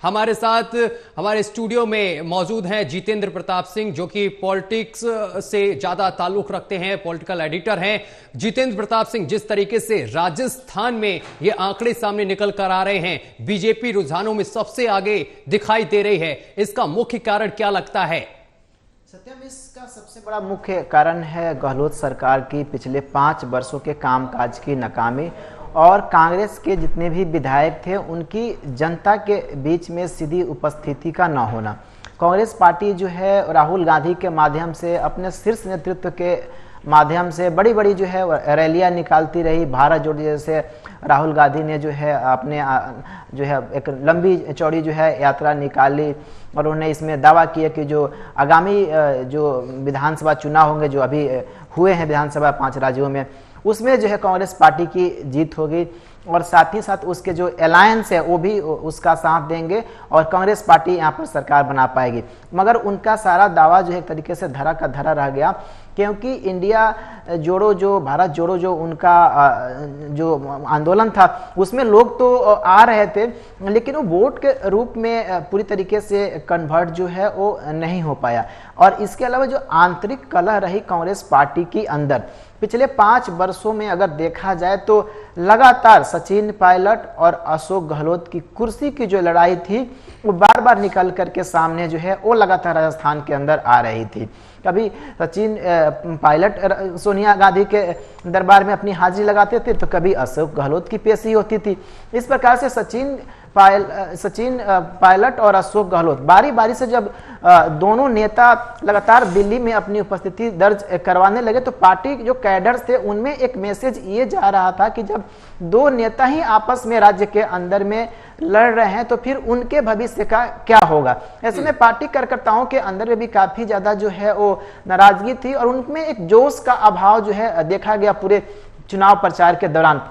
हमारे साथ हमारे स्टूडियो में मौजूद हैं जितेंद्र प्रताप सिंह, जो कि पॉलिटिक्स से ज्यादा ताल्लुक रखते हैं, पॉलिटिकल एडिटर हैं। जितेंद्र प्रताप सिंह, जिस तरीके से राजस्थान में ये आंकड़े सामने निकल कर आ रहे हैं, बीजेपी रुझानों में सबसे आगे दिखाई दे रही है, इसका मुख्य कारण क्या लगता है? सत्यम, इसका सबसे बड़ा मुख्य कारण है गहलोत सरकार की पिछले 5 वर्षों के कामकाज की नाकामी और कांग्रेस के जितने भी विधायक थे उनकी जनता के बीच में सीधी उपस्थिति का न होना। कांग्रेस पार्टी जो है राहुल गांधी के माध्यम से, अपने शीर्ष नेतृत्व के माध्यम से बड़ी बड़ी जो है रैलियां निकालती रही। भारत जोड़ो जैसे राहुल गांधी ने जो है अपने जो है एक लंबी चौड़ी जो है यात्रा निकाली और उन्होंने इसमें दावा किया कि जो आगामी जो विधानसभा चुनाव होंगे, जो अभी हुए हैं विधानसभा 5 राज्यों में, उसमें जो है कांग्रेस पार्टी की जीत होगी और साथ ही साथ उसके जो अलायंस है वो भी उसका साथ देंगे और कांग्रेस पार्टी यहाँ पर सरकार बना पाएगी। मगर उनका सारा दावा जो है एक तरीके से धरा का धरा रह गया, क्योंकि इंडिया जोड़ो, जो भारत जोड़ो, जो उनका जो आंदोलन था उसमें लोग तो आ रहे थे, लेकिन वो वोट के रूप में पूरी तरीके से कन्वर्ट जो है वो नहीं हो पाया। और इसके अलावा जो आंतरिक कलह रही कांग्रेस पार्टी के अंदर पिछले 5 वर्षों में अगर देखा जाए तो लगातार सचिन पायलट और अशोक गहलोत की कुर्सी की जो लड़ाई थी वो बार बार निकल करके सामने जो है वो लगातार राजस्थान के अंदर आ रही थी। कभी सचिन पायलट सोनिया गांधी के दरबार में अपनी हाजिरी लगाते थे तो कभी अशोक गहलोत की पेशी होती थी। इस प्रकार से सचिन पायलट और अशोक गहलोत बारी बारी से जब दोनों नेता लगातार दिल्ली में अपनी उपस्थिति दर्ज करवाने लगे तो पार्टी जो कैडर्स थे उनमें एक मैसेज ये जा रहा था कि जब 2 नेता ही आपस में राज्य के अंदर में लड़ रहे हैं तो फिर उनके भविष्य का क्या होगा। ऐसे में पार्टी कार्यकर्ताओं के अंदर में भी काफी ज्यादा जो है वो नाराजगी थी और उनमें एक जोश का अभाव जो है देखा गया पूरे चुनाव प्रचार के दौरान।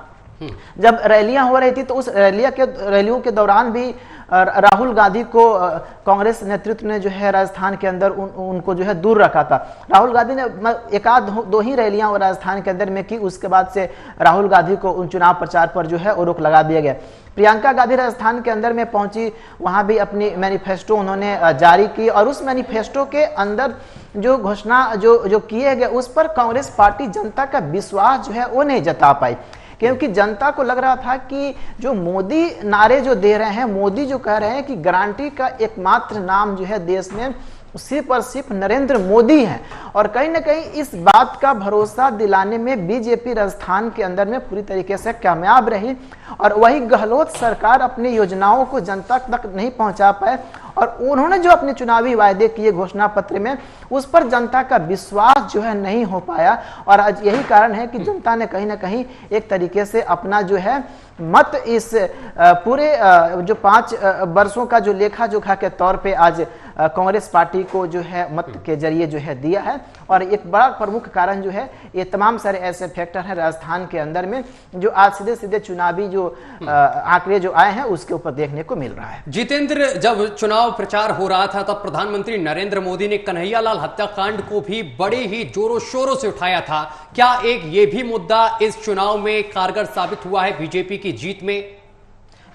जब रैलियां हो रही थी तो उस रैलियों के दौरान भी राहुल गांधी को कांग्रेस नेतृत्व ने जो है राजस्थान के अंदर उनको जो है दूर रखा था। राहुल गांधी ने 1-2 ही रैलियां राजस्थान के अंदर में की, उसके बाद से राहुल गांधी को उन चुनाव प्रचार पर जो है वो रोक लगा दिया गया। प्रियंका गांधी राजस्थान के अंदर में पहुंची, वहां भी अपनी मैनिफेस्टो उन्होंने जारी की और उस मैनिफेस्टो के अंदर जो घोषणा जो किए गए उस पर कांग्रेस पार्टी जनता का विश्वास जो है वो नहीं जता पाई, क्योंकि जनता को लग रहा था कि जो मोदी नारे जो दे रहे हैं, मोदी जो कह रहे हैं कि गारंटी का एकमात्र नाम जो है देश में सिर्फ और सिर्फ नरेंद्र मोदी है, और कहीं ना कहीं इस बात का भरोसा दिलाने में बीजेपी राजस्थान के अंदर में पूरी तरीके से कामयाब रही और वही गहलोत सरकार अपनी योजनाओं को जनता तक नहीं पहुंचा पाए और उन्होंने जो अपने चुनावी वायदे किए घोषणा पत्र में उस पर जनता का विश्वास जो है नहीं हो पाया। और आज यही कारण है कि जनता ने कहीं ना कहीं एक तरीके से अपना जो है मत इस पूरे जो 5 वर्षों का जो लेखा जोखा के तौर पे आज कांग्रेस पार्टी को जो है मत के जरिए जो है दिया है। और एक बड़ा प्रमुख कारण जो है ये तमाम सारे ऐसे फैक्टर हैं राजस्थान के अंदर में जो आज सीधे सीधे चुनावी जो आंकड़े जो आए हैं उसके ऊपर देखने को मिल रहा है। जितेंद्र, जब चुनाव प्रचार हो रहा था तब प्रधानमंत्री नरेंद्र मोदी ने कन्हैयालाल हत्याकांड को भी बड़े ही जोरों शोरों से उठाया था। क्या एक ये भी मुद्दा इस चुनाव में कारगर साबित हुआ है बीजेपी की जीत में?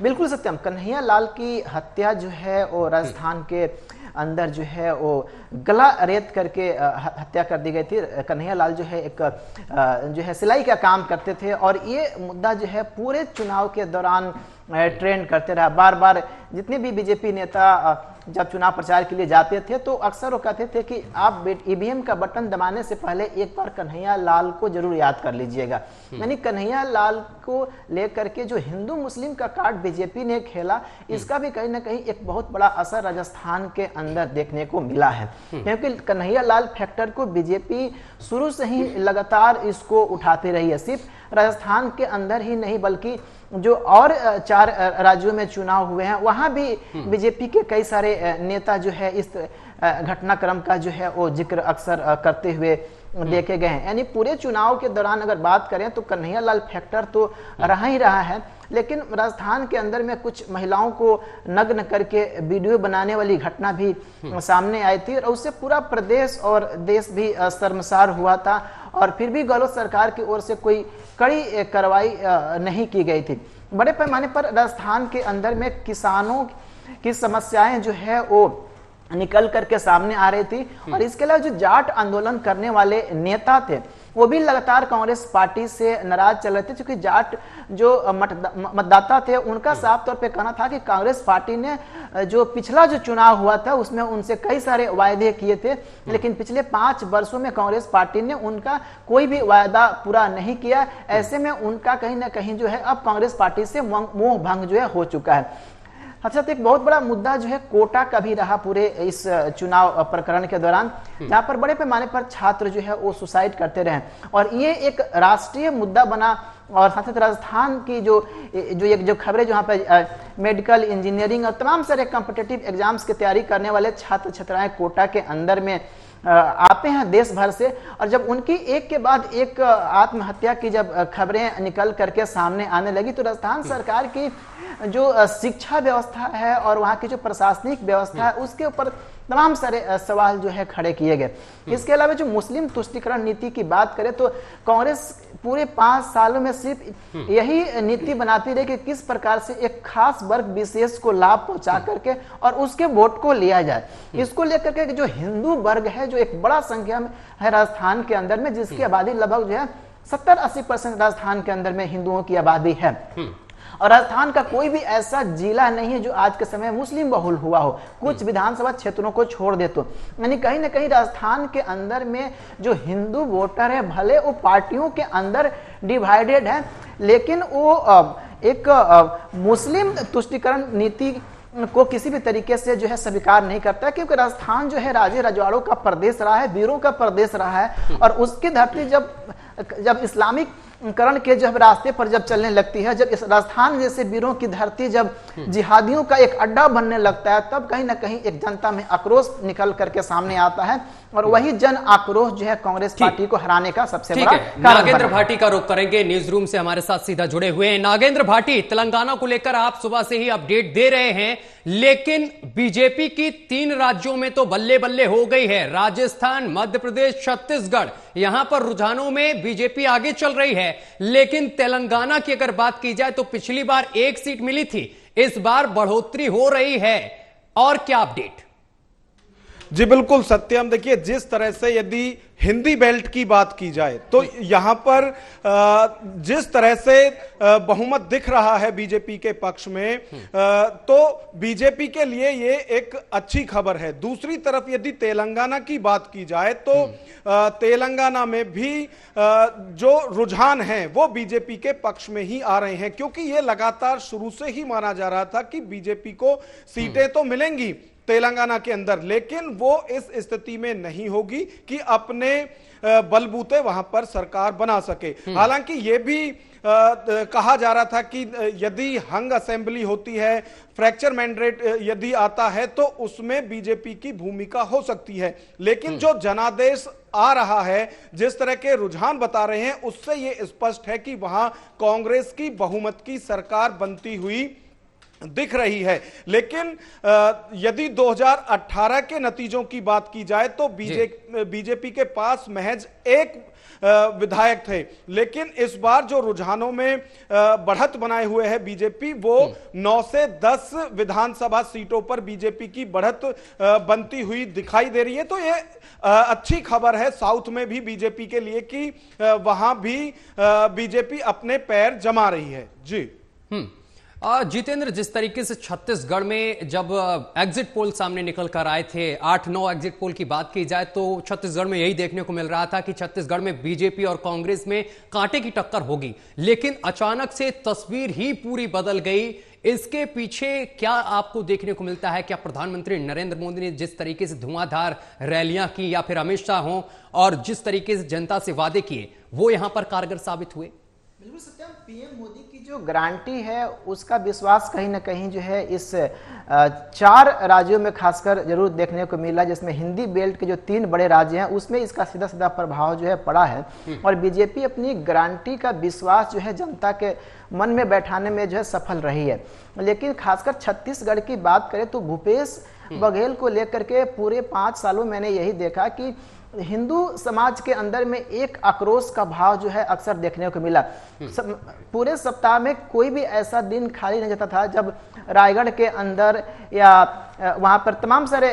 बिल्कुल सत्यम, कन्हैयालाल की हत्या जो है वो राजस्थान के अंदर जो है वो गला रेत करके हत्या कर दी गई थी। कन्हैयालाल जो है एक जो है सिलाई का काम करते थे और ये मुद्दा जो है पूरे चुनाव के दौरान ट्रेंड करते रहा। बार बार जितने भी बीजेपी नेता जब चुनाव प्रचार के लिए जाते थे तो अक्सर वो कहते थे कि आप ईवीएम का बटन दबाने से पहले एक बार कन्हैयालाल को जरूर याद कर लीजिएगा। यानी कन्हैयालाल को लेकर के जो हिंदू मुस्लिम का कार्ड बीजेपी ने खेला, इसका भी कहीं ना कहीं एक बहुत बड़ा असर राजस्थान के अंदर देखने को मिला है, क्योंकि कन्हैयालाल फैक्टर को बीजेपी शुरू से ही लगातार इसको उठाती रही है। सिर्फ राजस्थान के अंदर ही नहीं बल्कि जो और 4 राज्यों में चुनाव हुए हैं वहां भी बीजेपी के कई सारे नेता जो है इस घटनाक्रम का जो है वो जिक्र अक्सर करते हुए देखे गए हैं। यानी पूरे चुनाव के दौरान अगर बात करें तो कन्हैयालाल फैक्टर तो रहा ही रहा है, लेकिन राजस्थान के अंदर में कुछ महिलाओं को नग्न करके वीडियो बनाने वाली घटना भी सामने आई थी और उससे पूरा प्रदेश और देश भी शर्मसार हुआ था और फिर भी गहलोत सरकार की ओर से कोई कड़ी कार्रवाई नहीं की गई थी। बड़े पैमाने पर राजस्थान के अंदर में किसानों की समस्याएं जो है वो निकल करके सामने आ रही थी। और इसके अलावा जो जाट आंदोलन करने वाले नेता थे वो भी लगातार कांग्रेस पार्टी से नाराज चल रहे थे, क्योंकि जाट जो मतदाता थे उनका साफ तौर पे कहना था कि कांग्रेस पार्टी ने जो पिछला जो चुनाव हुआ था उसमें उनसे कई सारे वायदे किए थे, लेकिन पिछले 5 वर्षों में कांग्रेस पार्टी ने उनका कोई भी वायदा पूरा नहीं किया। ऐसे में उनका कहीं ना कहीं जो है अब कांग्रेस पार्टी से मोह भंग जो है हो चुका है। अच्छा, तो एक बहुत बड़ा मुद्दा जो है कोटा का भी रहा पूरे इस चुनाव प्रकरण के दौरान, जहां पर बड़े पैमाने पर छात्र जो है वो सुसाइड करते रहे और ये एक राष्ट्रीय मुद्दा बना। और साथ ही राजस्थान की जो खबरें जहाँ पर मेडिकल, इंजीनियरिंग और तमाम सारे कॉम्पिटिटिव एग्जाम्स की तैयारी करने वाले छात्र छात्राएं कोटा के अंदर में आते हैं देश भर से, और जब उनकी एक के बाद एक आत्महत्या की जब खबरें निकल करके सामने आने लगी तो राजस्थान सरकार की जो शिक्षा व्यवस्था है और वहाँ की जो प्रशासनिक व्यवस्था है उसके ऊपर तमाम सारे सवाल जो है खड़े किए गए। इसके अलावा जो मुस्लिम तुष्टीकरण नीति की बात करें तो कांग्रेस पूरे 5 सालों में सिर्फ यही नीति बनाती रही कि किस प्रकार से एक खास वर्ग विशेष को लाभ पहुंचा करके और उसके वोट को लिया जाए। इसको लेकर के जो हिंदू वर्ग है जो एक बड़ा संख्या में है राजस्थान के अंदर में, जिसकी आबादी लगभग जो है 70-80% राजस्थान के अंदर में हिंदुओं की आबादी है। और राजस्थान का कोई भी ऐसा जिला नहीं है जो आज के समय मुस्लिम बहुल हुआ हो, कुछ विधानसभा क्षेत्रों को छोड़ दे तो। यानी कहीं ना कहीं राजस्थान के अंदर में जो हिंदू वोटर है भले वो पार्टियों के अंदर डिवाइडेड है, लेकिन वो एक मुस्लिम तुष्टीकरण नीति को किसी भी तरीके से जो है स्वीकार नहीं करता, क्योंकि राजस्थान जो है राजे रजवाड़ों का प्रदेश रहा है, वीरों का प्रदेश रहा है। और उसकी धरती जब इस्लामिक करण के जब रास्ते पर जब चलने लगती है, जब इस राजस्थान जैसे वीरों की धरती जब जिहादियों का एक अड्डा बनने लगता है, तब कहीं ना कहीं एक जनता में आक्रोश निकल करके सामने आता है और वही जन आक्रोश जो है कांग्रेस पार्टी को हराने का सबसे बड़ा कारण। नागेंद्र भाटी का रुख करेंगे, न्यूज रूम से हमारे साथ सीधा जुड़े हुए हैं। नागेंद्र भाटी, तेलंगाना को लेकर आप सुबह से ही अपडेट दे रहे हैं, लेकिन बीजेपी की 3 राज्यों में तो बल्ले बल्ले हो गई है। राजस्थान, मध्य प्रदेश, छत्तीसगढ़, यहां पर रुझानों में बीजेपी आगे चल रही है। लेकिन तेलंगाना की अगर बात की जाए तो पिछली बार 1 सीट मिली थी, इस बार बढ़ोतरी हो रही है, और क्या अपडेट? जी बिल्कुल सत्यम, देखिए जिस तरह से यदि हिंदी बेल्ट की बात की जाए तो यहां पर जिस तरह से बहुमत दिख रहा है बीजेपी के पक्ष में, तो बीजेपी के लिए ये एक अच्छी खबर है। दूसरी तरफ यदि तेलंगाना की बात की जाए तो तेलंगाना में भी जो रुझान है वो बीजेपी के पक्ष में ही आ रहे हैं, क्योंकि ये लगातार शुरू से ही माना जा रहा था कि बीजेपी को सीटें तो मिलेंगी तेलंगाना के अंदर, लेकिन वो इस स्थिति में नहीं होगी कि अपने बलबूते वहां पर सरकार बना सके। हालांकि ये भी कहा जा रहा था कि यदि हंग असेंबली होती है, फ्रैक्चर मैंडेट यदि आता है तो उसमें बीजेपी की भूमिका हो सकती है, लेकिन जो जनादेश आ रहा है, जिस तरह के रुझान बता रहे हैं, उससे यह स्पष्ट है कि वहां कांग्रेस की बहुमत की सरकार बनती हुई दिख रही है। लेकिन यदि 2018 के नतीजों की बात की जाए तो बीजेपी के पास महज 1 विधायक थे, लेकिन इस बार जो रुझानों में बढ़त बनाए हुए है बीजेपी, वो 9 से 10 विधानसभा सीटों पर बीजेपी की बढ़त बनती हुई दिखाई दे रही है। तो ये अच्छी खबर है साउथ में भी बीजेपी के लिए कि वहां भी बीजेपी अपने पैर जमा रही है। जी जितेंद्र, जिस तरीके से छत्तीसगढ़ में जब एग्जिट पोल सामने निकल कर आए थे, 8-9 एग्जिट पोल की बात की जाए तो छत्तीसगढ़ में यही देखने को मिल रहा था कि छत्तीसगढ़ में बीजेपी और कांग्रेस में कांटे की टक्कर होगी, लेकिन अचानक से तस्वीर ही पूरी बदल गई। इसके पीछे क्या आपको देखने को मिलता है? क्या प्रधानमंत्री नरेंद्र मोदी ने जिस तरीके से धुआंधार रैलियां की, या फिर अमित शाह हो, और जिस तरीके से जनता से वादे किए, वो यहां पर कारगर साबित हुए? बिल्कुल सत्यम, पीएम मोदी की जो गारंटी है उसका विश्वास कहीं ना कहीं जो है इस 4 राज्यों में खासकर जरूर देखने को मिला, जिसमें हिंदी बेल्ट के जो 3 बड़े राज्य हैं उसमें इसका सीधा सीधा प्रभाव जो है पड़ा है। और बीजेपी अपनी गारंटी का विश्वास जो है जनता के मन में बैठाने में जो है सफल रही है। लेकिन खासकर छत्तीसगढ़ की बात करें तो भूपेश बघेल को लेकर के पूरे 5 सालों मैंने यही देखा कि हिंदू समाज के अंदर में एक आक्रोश का भाव जो है अक्सर देखने को मिला। पूरे सप्ताह में कोई भी ऐसा दिन खाली नहीं जाता था जब रायगढ़ के अंदर या वहां पर तमाम सारे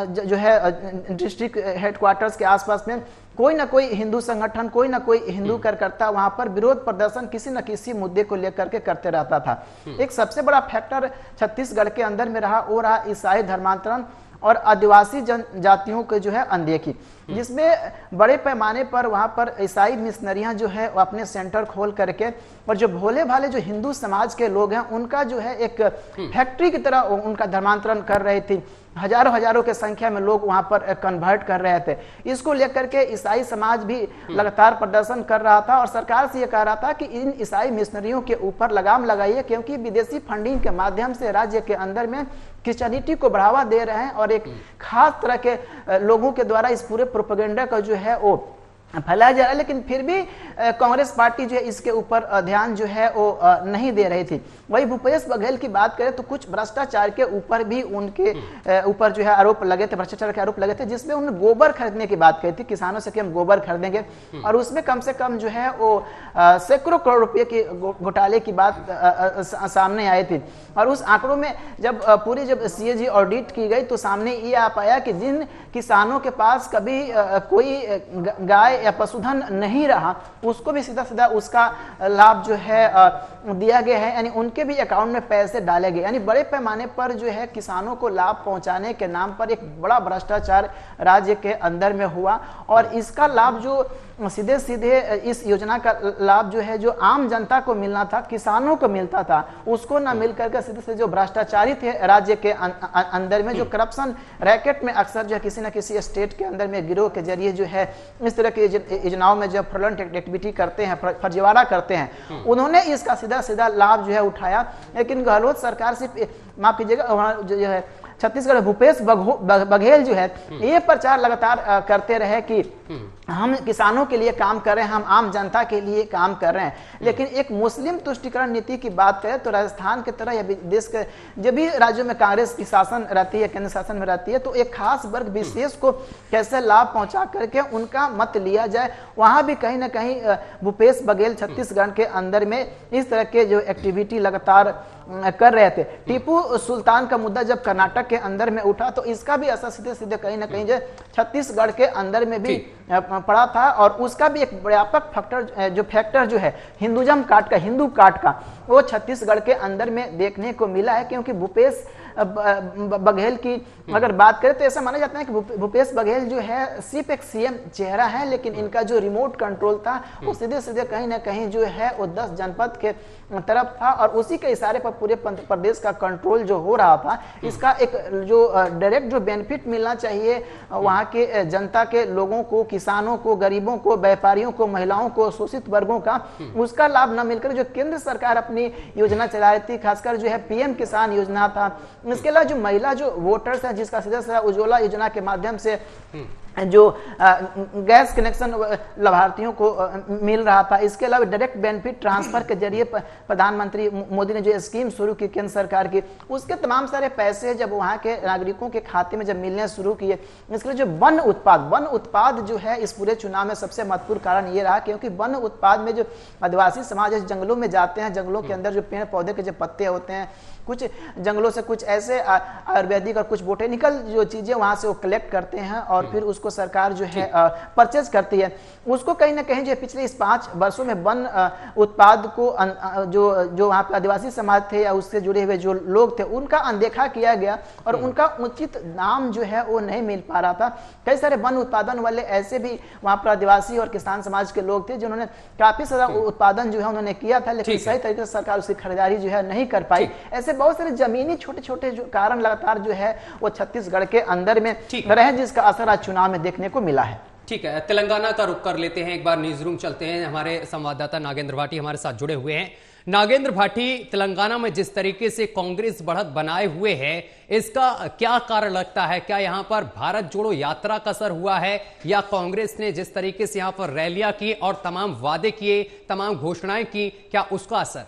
जो है डिस्ट्रिक्ट हेडक्वार्टर्स के आसपास में कोई ना कोई हिंदू संगठन, कोई ना कोई हिंदू कार्यकर्ता वहां पर विरोध प्रदर्शन किसी न किसी मुद्दे को लेकर के करते रहता था। एक सबसे बड़ा फैक्टर छत्तीसगढ़ के अंदर में रहा वो रहा ईसाई धर्मांतरण और आदिवासी जनजातियों के जो है अनदेखी, जिसमें बड़े पैमाने पर वहां पर ईसाई मिशनरियां जो है वो अपने सेंटर खोल करके और जो भोले भाले जो हिंदू समाज के लोग हैं उनका जो है एक फैक्ट्री की तरह उनका धर्मांतरण कर रही थी। हजारों के संख्या में लोग वहां पर कन्वर्ट कर रहे थे। इसको लेकर के ईसाई समाज भी लगातार प्रदर्शन कर रहा था और सरकार से यह कह रहा था कि इन ईसाई मिशनरियों के ऊपर लगाम लगाइए, क्योंकि विदेशी फंडिंग के माध्यम से राज्य के अंदर में क्रिश्चियनिटी को बढ़ावा दे रहे हैं और एक खास तरह के लोगों के द्वारा इस पूरे प्रोपेगेंडा का जो है वो फैलाया जा रहा है। लेकिन फिर भी कांग्रेस पार्टी जो है इसके ऊपर ध्यान जो है वो नहीं दे रही थी। वही भूपेश बघेल की बात करें तो कुछ भ्रष्टाचार के ऊपर भी उनके ऊपर जो है आरोप लगे थे, भ्रष्टाचार के आरोप लगे थे, जिसमें उन्होंने गोबर खरीदने की बात कही थी, किसानों से कि हम गोबर खरीदेंगे और उसमें कम से कम जो है वो सैकड़ों करोड़ रुपए के घोटाले की बात सामने आई थी। और उस आंकड़ों में जब पूरी जब CAG ऑडिट की गई तो सामने ये आ पाया कि जिन किसानों के पास कभी कोई गाय या पशुधन नहीं रहा उसको भी सीधा सीधा उसका लाभ जो है दिया गया है, यानी उनके भी अकाउंट में पैसे डाले गए। यानी बड़े पैमाने पर जो है किसानों को लाभ पहुंचाने के नाम पर एक बड़ा भ्रष्टाचार राज्य के अंदर में हुआ और इसका लाभ जो सीधे सीधे इस योजना का लाभ जो है जो आम जनता को मिलना था, किसानों को मिलता था, उसको ना मिलकर के सीधे से जो भ्रष्टाचारी थे राज्य के अंदर में, जो करप्शन रैकेट में अक्सर जो है किसी न किसी स्टेट के अंदर में गिरोह के जरिए जो है इस तरह की योजनाओं में जब फ्रॉडलेंट एक्टिविटी करते हैं, फर्जीवाड़ा करते हैं, उन्होंने इसका सीधा सीधा लाभ जो है उठाया। लेकिन गहलोत सरकार से माफ कीजिएगा जो है छत्तीसगढ़ भूपेश बघेल जो है ये प्रचार लगातार करते रहे कि हम किसानों के लिए काम कर रहे हैं, हम आम जनता के लिए काम कर रहे हैं। लेकिन एक मुस्लिम तुष्टिकरण नीति की बात करें तो राजस्थान की तरह या देश के जब भी राज्यों में कांग्रेस की शासन रहती है, केंद्र शासन में रहती है, तो एक खास वर्ग विशेष को कैसे लाभ पहुंचा करके उनका मत लिया जाए, वहां भी कहीं ना कहीं भूपेश बघेल छत्तीसगढ़ के अंदर में इस तरह के जो एक्टिविटी लगातार कर रहे थे। टीपू सुल्तान का मुद्दा जब कर्नाटक के अंदर में उठा तो इसका भी असर सीधे सीधे कहीं ना कहीं जो छत्तीसगढ़ के अंदर में भी पड़ा था और उसका भी एक व्यापक फैक्टर जो है हिंदुज्म काट का, हिंदू काट का, वो छत्तीसगढ़ के अंदर में देखने को मिला है। क्योंकि भूपेश बघेल की अगर बात करें तो ऐसा माना जाता है कि भूपेश बघेल जो है सिर्फ एक CM चेहरा है, लेकिन इनका जो रिमोट कंट्रोल था वो सीधे सीधे कहीं ना कहीं जो है वो 10 जनपद के तरफ था और उसी के इशारे पर पूरे प्रदेश का कंट्रोल जो हो रहा था। इसका एक जो डायरेक्ट जो बेनिफिट मिलना चाहिए वहां के जनता के लोगों को, किसानों को, गरीबों को, व्यापारियों को, महिलाओं को, शोषित वर्गों का, उसका लाभ न मिलकर जो केंद्र सरकार अपनी योजना चला रही थी, खासकर जो है PM किसान योजना था, इसके अलावा जो महिला जो वोटर्स हैं जिसका सीधा सीधा उज्ज्वला योजना के माध्यम से जो गैस कनेक्शन लाभार्थियों को मिल रहा था, इसके अलावा डायरेक्ट बेनिफिट ट्रांसफर के जरिए प्रधानमंत्री मोदी ने जो स्कीम शुरू की केंद्र सरकार की, उसके तमाम सारे पैसे जब वहां के नागरिकों के खाते में जब मिलने शुरू किए। इसके लिए जो वन उत्पाद जो है इस पूरे चुनाव में सबसे महत्वपूर्ण कारण ये रहा, क्योंकि वन उत्पाद में जो आदिवासी समाज जंगलों में जाते हैं, जंगलों के अंदर जो पेड़ पौधे के जो पत्ते होते हैं, कुछ जंगलों से कुछ ऐसे आयुर्वेदिक और कुछ बोटेनिकल जो चीजें वहां से वो कलेक्ट करते हैं और फिर उसको सरकार जो है परचेज करती है। उसको कहीं ना कहीं जो पिछले इस 5 वर्षों में वन उत्पाद को जो वहां पे आदिवासी समाज थे या उससे जुड़े हुए जो लोग थे उनका अनदेखा किया गया और उनका उचित दाम जो है वो नहीं मिल पा रहा था। कई सारे वन उत्पादन वाले ऐसे भी वहां पर आदिवासी और किसान समाज के लोग थे जिन्होंने काफी सारा उत्पादन जो है उन्होंने किया था, लेकिन सही तरीके से सरकार उसकी खरीदारी जो है नहीं कर पाई। ऐसे बहुत सारे जमीनी छोटे छोटे जो कारण लगातार जो है वो छत्तीसगढ़ के अंदर में रहे, जिसका असर आज चुनाव में देखने को मिला है। ठीक है, तेलंगाना का रुख कर लेते हैं, एक बार न्यूज रूम चलते हैं। हमारे संवाददाता नागेंद्र भाटी हमारे साथ जुड़े हुए हैं। नागेंद्र भाटी, तेलंगाना में जिस तरीके से कांग्रेस बढ़त बनाए हुए है, इसका क्या कारण लगता है? क्या यहां पर भारत जोड़ो यात्रा का असर हुआ है या कांग्रेस ने जिस तरीके से यहां पर रैलियां की और तमाम वादे किए, तमाम घोषणाएं की, क्या उसका असर?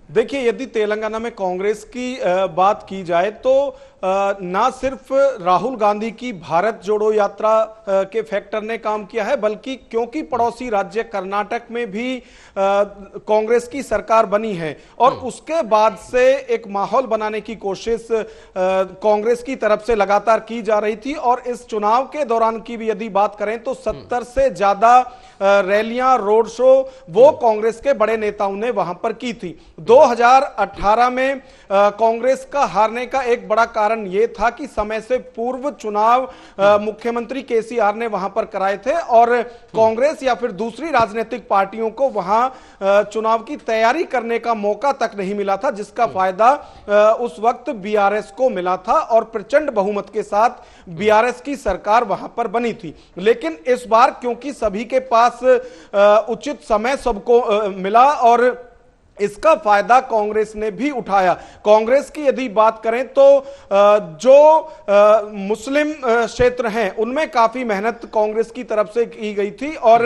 देखिए, यदि तेलंगाना में कांग्रेस की बात की जाए तो ना सिर्फ राहुल गांधी की भारत जोड़ो यात्रा के फैक्टर ने काम किया है, बल्कि क्योंकि पड़ोसी राज्य कर्नाटक में भी कांग्रेस की सरकार बनी है और उसके बाद से एक माहौल बनाने की कोशिश कांग्रेस की तरफ से लगातार की जा रही थी। और इस चुनाव के दौरान की भी यदि बात करें तो 70 से ज्यादा रैलियां, रोड शो वो कांग्रेस के बड़े नेताओं ने वहां पर की थी। 2018 में कांग्रेस का हारने का एक बड़ा कारण यह था कि समय से पूर्व चुनाव मुख्यमंत्री केसीआर ने वहां पर कराए थे और कांग्रेस या फिर दूसरी राजनीतिक पार्टियों को वहां चुनाव की तैयारी करने का मौका तक नहीं मिला था, जिसका फायदा उस वक्त बीआरएस को मिला था और प्रचंड बहुमत के साथ बीआरएस की सरकार वहां पर बनी थी। लेकिन इस बार क्योंकि सभी के पास उचित समय सबको मिला और इसका फायदा कांग्रेस ने भी उठाया। कांग्रेस की यदि बात करें तो जो मुस्लिम क्षेत्र हैं उनमें काफी मेहनत कांग्रेस की तरफ से की गई थी और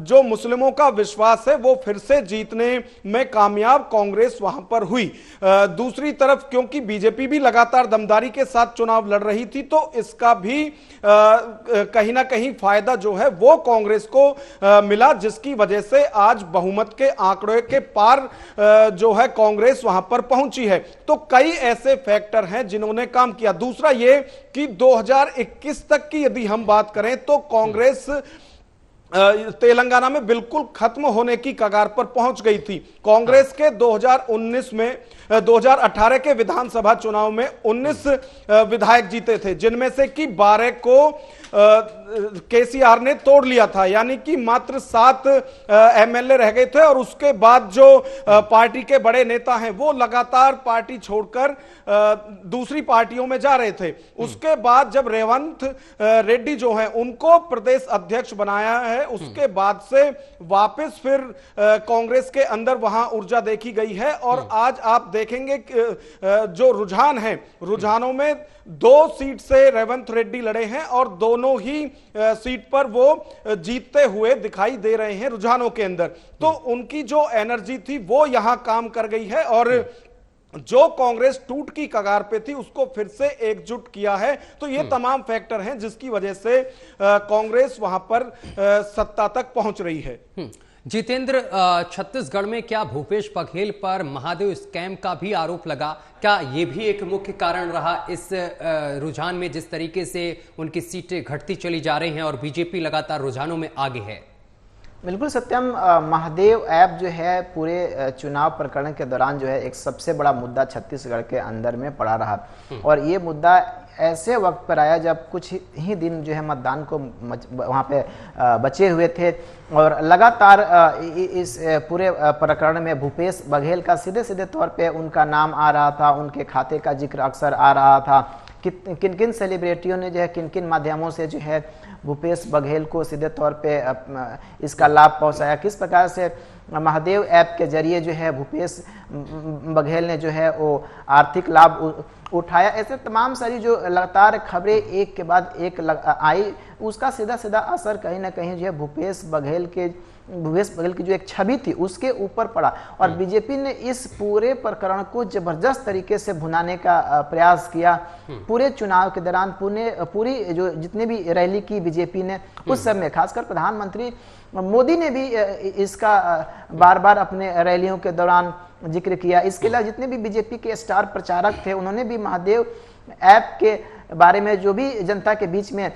जो मुस्लिमों का विश्वास है वो फिर से जीतने में कामयाब कांग्रेस वहां पर हुई। दूसरी तरफ क्योंकि बीजेपी भी लगातार दमदारी के साथ चुनाव लड़ रही थी तो इसका भी कहीं ना कहीं फायदा जो है वो कांग्रेस को मिला, जिसकी वजह से आज बहुमत के आंकड़े के पार जो है कांग्रेस वहां पर पहुंची है। तो कई ऐसे फैक्टर हैं जिन्होंने काम किया। दूसरा ये कि 2021 तक की यदि हम बात करें तो कांग्रेस तेलंगाना में बिल्कुल खत्म होने की कगार पर पहुंच गई थी। कांग्रेस के 2019 में 2018 के विधानसभा चुनाव में 19 विधायक जीते थे, जिनमें से कि 12 को केसीआर ने तोड़ लिया था, यानी कि मात्र 7 एमएलए रह गए थे और उसके बाद जो पार्टी के बड़े नेता हैं वो लगातार पार्टी छोड़कर दूसरी पार्टियों में जा रहे थे। उसके बाद जब रेवंत रेड्डी जो हैं उनको प्रदेश अध्यक्ष बनाया है, उसके बाद से वापस फिर कांग्रेस के अंदर वहां ऊर्जा देखी गई है और आज आप देखेंगे जो रुझान है, रुझानों में 2 सीट से रेवंत रेड्डी लड़े हैं और दोनों ही सीट पर वो जीतते हुए दिखाई दे रहे हैं रुझानों के अंदर। तो उनकी जो एनर्जी थी वो यहां काम कर गई है और जो कांग्रेस टूट की कगार पे थी उसको फिर से एकजुट किया है। तो ये तमाम फैक्टर हैं जिसकी वजह से कांग्रेस वहां पर सत्ता तक पहुंच रही है। जितेंद्र, छत्तीसगढ़ में क्या भूपेश बघेल पर महादेव स्कैम का भी आरोप लगा? क्या यह भी एक मुख्य कारण रहा इस रुझान में, जिस तरीके से उनकी सीटें घटती चली जा रही हैं और बीजेपी लगातार रुझानों में आगे है? बिल्कुल सत्यम, महादेव ऐप जो है पूरे चुनाव प्रकरण के दौरान जो है एक सबसे बड़ा मुद्दा छत्तीसगढ़ के अंदर में पड़ा रहा और ये मुद्दा ऐसे वक्त पर आया जब कुछ ही दिन जो है मतदान को वहाँ पे बचे हुए थे और लगातार इस पूरे प्रकरण में भूपेश बघेल का सीधे सीधे तौर पे उनका नाम आ रहा था, उनके खाते का जिक्र अक्सर आ रहा था। किन किन सेलिब्रिटियों ने जो है किन किन माध्यमों से जो है भूपेश बघेल को सीधे तौर पे इसका लाभ पहुंचाया, किस प्रकार से महादेव ऐप के जरिए जो है भूपेश बघेल ने जो है वो आर्थिक लाभ उठाया। ऐसे तमाम सारी जो लगातार खबरें एक के बाद एक आई, उसका सीधा सीधा असर कहीं ना कहीं जो है भूपेश बघेल की जो एक छवि थी उसके ऊपर पड़ा और बीजेपी ने इस पूरे प्रकरण को जबरदस्त तरीके से भुनाने का प्रयास किया। पूरे चुनाव के दौरान पूरी जो जितने भी रैली की बीजेपी ने उस समय, खासकर प्रधानमंत्री मोदी ने भी इसका बार बार अपने रैलियों के दौरान जिक्र किया। इसके अलावा जितने भी बीजेपी के स्टार प्रचारक थे उन्होंने भी महादेव ऐप के बारे में जो भी जनता के बीच में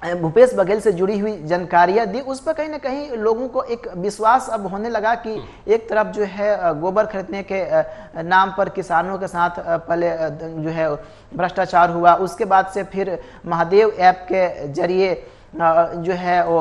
भूपेश बघेल से जुड़ी हुई जानकारियां दी, उस पर कहीं ना कहीं लोगों को एक विश्वास अब होने लगा कि एक तरफ जो है गोबर खरीदने के नाम पर किसानों के साथ पहले जो है भ्रष्टाचार हुआ, उसके बाद से फिर महादेव ऐप के जरिए जो है वो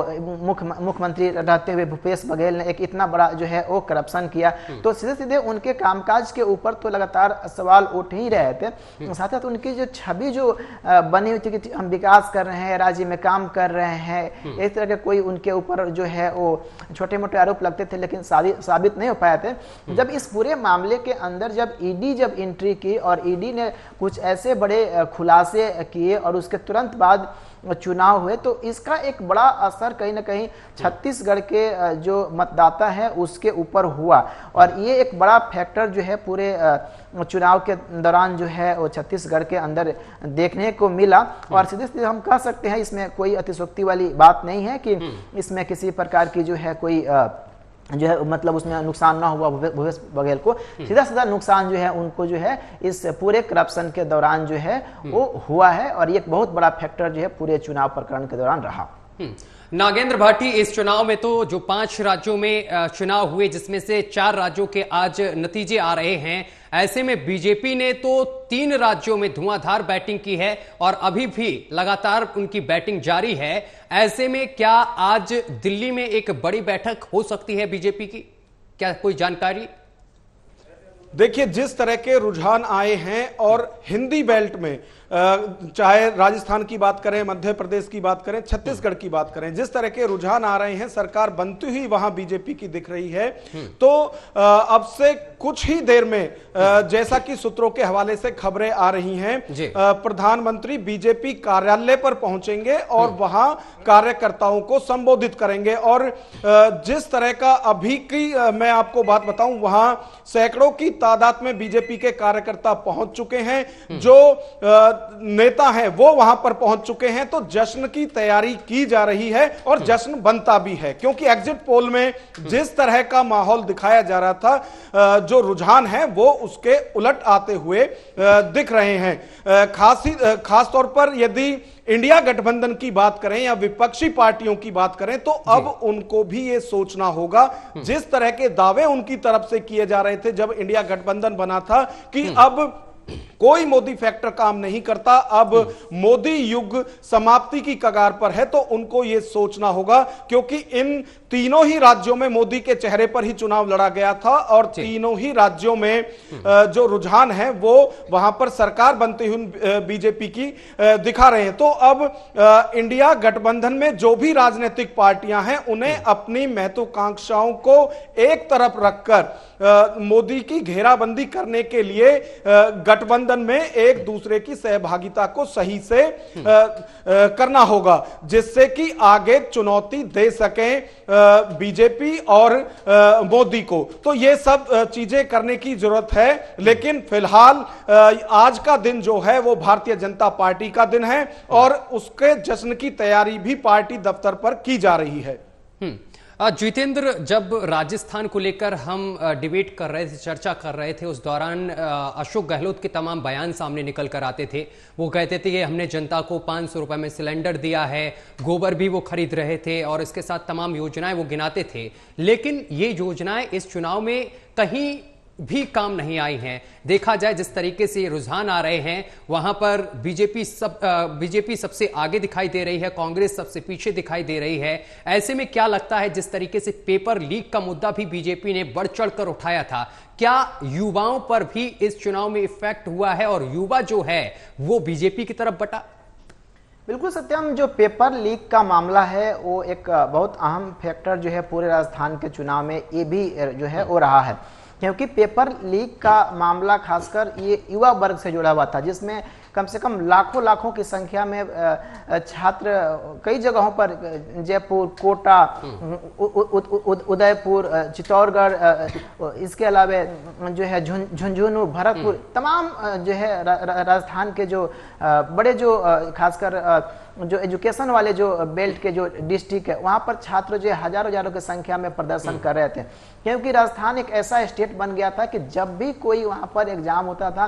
मुख्यमंत्री रहते हुए भूपेश बघेल ने एक इतना बड़ा जो है वो करप्शन किया। तो सीधे सीधे उनके कामकाज के ऊपर तो लगातार सवाल उठ ही रहे थे, साथ साथ उनकी जो छवि जो बनी हुई थी कि हम विकास कर रहे हैं, राज्य में काम कर रहे हैं, इस तरह के कोई उनके ऊपर जो है वो छोटे मोटे आरोप लगते थे लेकिन साबित नहीं हो पाए थे। जब इस पूरे मामले के अंदर जब ईडी एंट्री की और ईडी ने कुछ ऐसे बड़े खुलासे किए और उसके तुरंत बाद चुनाव हुए, तो इसका एक बड़ा असर कहीं ना कहीं छत्तीसगढ़ के जो मतदाता है उसके ऊपर हुआ। और ये एक बड़ा फैक्टर जो है पूरे चुनाव के दौरान जो है वो छत्तीसगढ़ के अंदर देखने को मिला। और सीधे सीधे हम कह सकते हैं, इसमें कोई अतिशयोक्ति वाली बात नहीं है कि इसमें किसी प्रकार की जो है कोई जो है मतलब उसमें नुकसान ना हुआ भूपेश बघेल को, सीधा सीधा नुकसान जो है उनको जो है इस पूरे करप्शन के दौरान जो है वो हुआ है। और ये एक बहुत बड़ा फैक्टर जो है पूरे चुनाव प्रकरण के दौरान रहा। नागेंद्र भाटी, इस चुनाव में तो जो 5 राज्यों में चुनाव हुए जिसमें से 4 राज्यों के आज नतीजे आ रहे हैं, ऐसे में बीजेपी ने तो 3 राज्यों में धुआंधार बैटिंग की है और अभी भी लगातार उनकी बैटिंग जारी है। ऐसे में क्या आज दिल्ली में एक बड़ी बैठक हो सकती है बीजेपी की? क्या कोई जानकारी? देखिए, जिस तरह के रुझान आए हैं और हिंदी बेल्ट में चाहे राजस्थान की बात करें, मध्य प्रदेश की बात करें, छत्तीसगढ़ की बात करें, जिस तरह के रुझान आ रहे हैं, सरकार बनती हुई वहां बीजेपी की दिख रही है। तो अब से कुछ ही देर में जैसा कि सूत्रों के हवाले से खबरें आ रही हैं, प्रधानमंत्री बीजेपी कार्यालय पर पहुंचेंगे और वहां कार्यकर्ताओं को संबोधित करेंगे। और जिस तरह का अभी की मैं आपको बात बताऊं, वहां सैकड़ों की तादाद में बीजेपी के कार्यकर्ता पहुंच चुके हैं, जो नेता हैं वो वहां पर पहुंच चुके हैं। तो जश्न की तैयारी की जा रही है और जश्न बनता भी है, क्योंकि एग्जिट पोल में जिस तरह का माहौल दिखाया जा रहा था, जो रुझान है वो उसके उलट आते हुए दिख रहे हैं। खास तौर पर यदि इंडिया गठबंधन की बात करें या विपक्षी पार्टियों की बात करें, तो अब उनको भी ये सोचना होगा, जिस तरह के दावे उनकी तरफ से किए जा रहे थे जब इंडिया गठबंधन बना था कि अब कोई मोदी फैक्टर काम नहीं करता, अब मोदी युग समाप्ति की कगार पर है, तो उनको यह सोचना होगा, क्योंकि इन तीनों ही राज्यों में मोदी के चेहरे पर ही चुनाव लड़ा गया था और तीनों ही राज्यों में जो रुझान है वो वहां पर सरकार बनती हुई बीजेपी की दिखा रहे हैं। तो अब इंडिया गठबंधन में जो भी राजनीतिक पार्टियां हैं, उन्हें अपनी महत्वाकांक्षाओं को एक तरफ रखकर मोदी की घेराबंदी करने के लिए गठबंधन में एक दूसरे की सहभागिता को सही से करना होगा, जिससे कि आगे चुनौती दे सकें बीजेपी और मोदी को। तो ये सब चीजें करने की जरूरत है। लेकिन फिलहाल आज का दिन जो है वो भारतीय जनता पार्टी का दिन है और उसके जश्न की तैयारी भी पार्टी दफ्तर पर की जा रही है। जितेंद्र, जब राजस्थान को लेकर हम डिबेट कर रहे थे, चर्चा कर रहे थे, उस दौरान अशोक गहलोत के तमाम बयान सामने निकल कर आते थे। वो कहते थे कि हमने जनता को 500 रुपए में सिलेंडर दिया है, गोबर भी वो खरीद रहे थे और इसके साथ तमाम योजनाएं वो गिनाते थे। लेकिन ये योजनाएं इस चुनाव में कहीं भी काम नहीं आई हैं। देखा जाए जिस तरीके से रुझान आ रहे हैं, वहां पर बीजेपी सबसे आगे दिखाई दे रही है, कांग्रेस सबसे पीछे दिखाई दे रही है। ऐसे में क्या लगता है, जिस तरीके से पेपर लीक का मुद्दा भी बीजेपी ने बढ़ चढ़कर उठाया था, क्या युवाओं पर भी इस चुनाव में इफेक्ट हुआ है और युवा जो है वो बीजेपी की तरफ बटा? बिल्कुल सत्यम, जो पेपर लीक का मामला है वो एक बहुत अहम फैक्टर जो है पूरे राजस्थान के चुनाव में ये भी जो है वो रहा है, क्योंकि पेपर लीक का मामला खासकर ये युवा वर्ग से जुड़ा हुआ था, जिसमें कम से कम लाखों की संख्या में छात्र कई जगहों पर जयपुर, कोटा, उदयपुर, चित्तौड़गढ़, इसके अलावा जो है झुंझुनू, भरतपुर, तमाम जो है राजस्थान के जो बड़े जो खासकर जो एजुकेशन वाले जो बेल्ट के जो डिस्ट्रिक्ट है, वहाँ पर छात्र जो हजारों की संख्या में प्रदर्शन कर रहे थे, क्योंकि राजस्थान एक ऐसा स्टेट बन गया था कि जब भी कोई वहाँ पर एग्जाम होता था,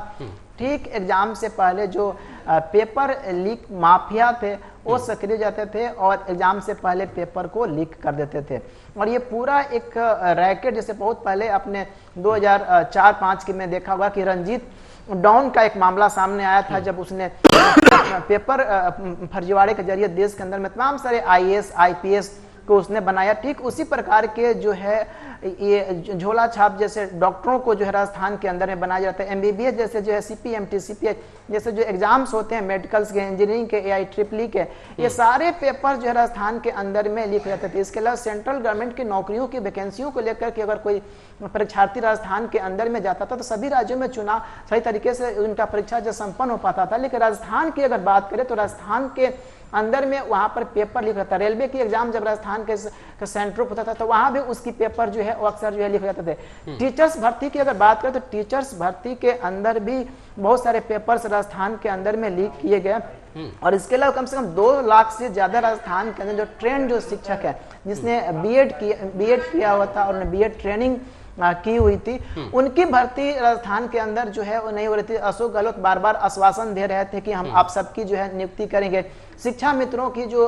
ठीक एग्जाम से पहले जो पेपर लीक माफिया थे वो सक्रिय जाते थे और एग्जाम से पहले पेपर को लीक कर देते थे। और ये पूरा एक रैकेट, जैसे बहुत पहले अपने 2004-5 की में देखा होगा कि रंजीत डाउन का एक मामला सामने आया था, जब उसने पेपर फर्जीवाड़े के जरिए देश के अंदर में तमाम सारे IAS IPS को उसने बनाया। ठीक उसी प्रकार के जो है ये झोला छाप जैसे डॉक्टरों को जो है राजस्थान के अंदर में बनाया जाता है। MBBS जैसे जो है CPMT CPH जैसे जो एग्जाम्स होते हैं मेडिकल्स के, इंजीनियरिंग के, AIEEE के, ये सारे पेपर जो है राजस्थान के अंदर में लीक रहते थे। इसके अलावा सेंट्रल गवर्नमेंट की नौकरियों की वैकेंसियों को लेकर के अगर कोई परीक्षार्थी राजस्थान के अंदर में जाता था तो सभी राज्यों में चुनाव सही तरीके से उनका परीक्षा जो संपन्न हो पाता था। लेकिन राजस्थान की अगर बात करें तो राजस्थान के अंदर में वहां पर पेपर लीक होता था। रेलवे की एग्जाम जब राजस्थान के सेंटर होता था तो वहां भी उसकी पेपर जो है वो अक्सर जो है लीक हो जाते थे। टीचर्स भर्ती की अगर बात करें तो टीचर्स भर्ती के अंदर भी बहुत सारे पेपर्स राजस्थान के अंदर में लीक किए गए। और इसके अलावा कम से कम 2 लाख से ज्यादा राजस्थान के अंदर जो ट्रेंड जो शिक्षक है जिसने बीएड किया हुआ था और बीएड ट्रेनिंग की हुई थी, उनकी भर्ती राजस्थान के अंदर जो है वो नहीं हो रही थी। अशोक गहलोत बार बार आश्वासन दे रहे थे कि हम आप सबकी जो है नियुक्ति करेंगे। शिक्षा मित्रों की जो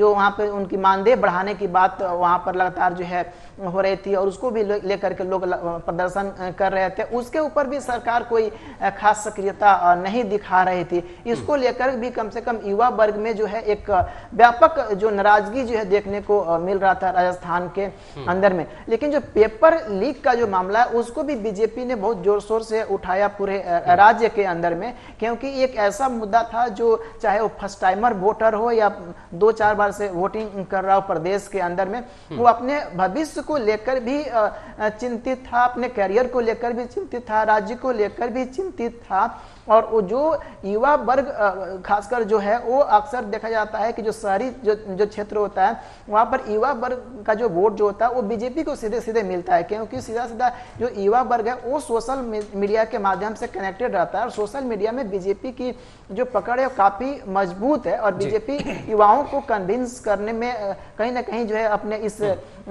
वहाँ पे उनकी मानदेय बढ़ाने की बात वहाँ पर लगातार जो है हो रही थी और उसको भी लेकर के लोग प्रदर्शन कर रहे थे। उसके ऊपर भी सरकार कोई खास सक्रियता नहीं दिखा रही थी। इसको लेकर भी कम से कम युवा वर्ग में जो है एक व्यापक जो नाराजगी जो है देखने को मिल रहा था राजस्थान के अंदर में। लेकिन जो पेपर लीक का जो मामला है उसको भी बीजेपी ने बहुत जोर शोर से उठाया पूरे राज्य के अंदर में, क्योंकि एक ऐसा मुद्दा था जो चाहे वो फर्स्ट टाइमर वोटर हो या 2-4 बार से वोटिंग कर रहा हो प्रदेश के अंदर में, वो अपने भविष्य को लेकर भी चिंतित था, अपने करियर को लेकर भी चिंतित था, राज्य को लेकर भी चिंतित था। और वो जो युवा वर्ग खासकर जो है वो अक्सर देखा जाता है कि जो शहरी जो क्षेत्र होता है वहां पर युवा वर्ग का जो वोट जो होता है वो बीजेपी को सीधे सीधे मिलता है, क्योंकि सीधा सीधा जो युवा वर्ग है वो सोशल मीडिया के माध्यम से कनेक्टेड रहता है और सोशल मीडिया में बीजेपी की जो पकड़ है काफी मजबूत है और बीजेपी युवाओं को कन्विंस करने में कहीं ना कहीं जो है अपने इस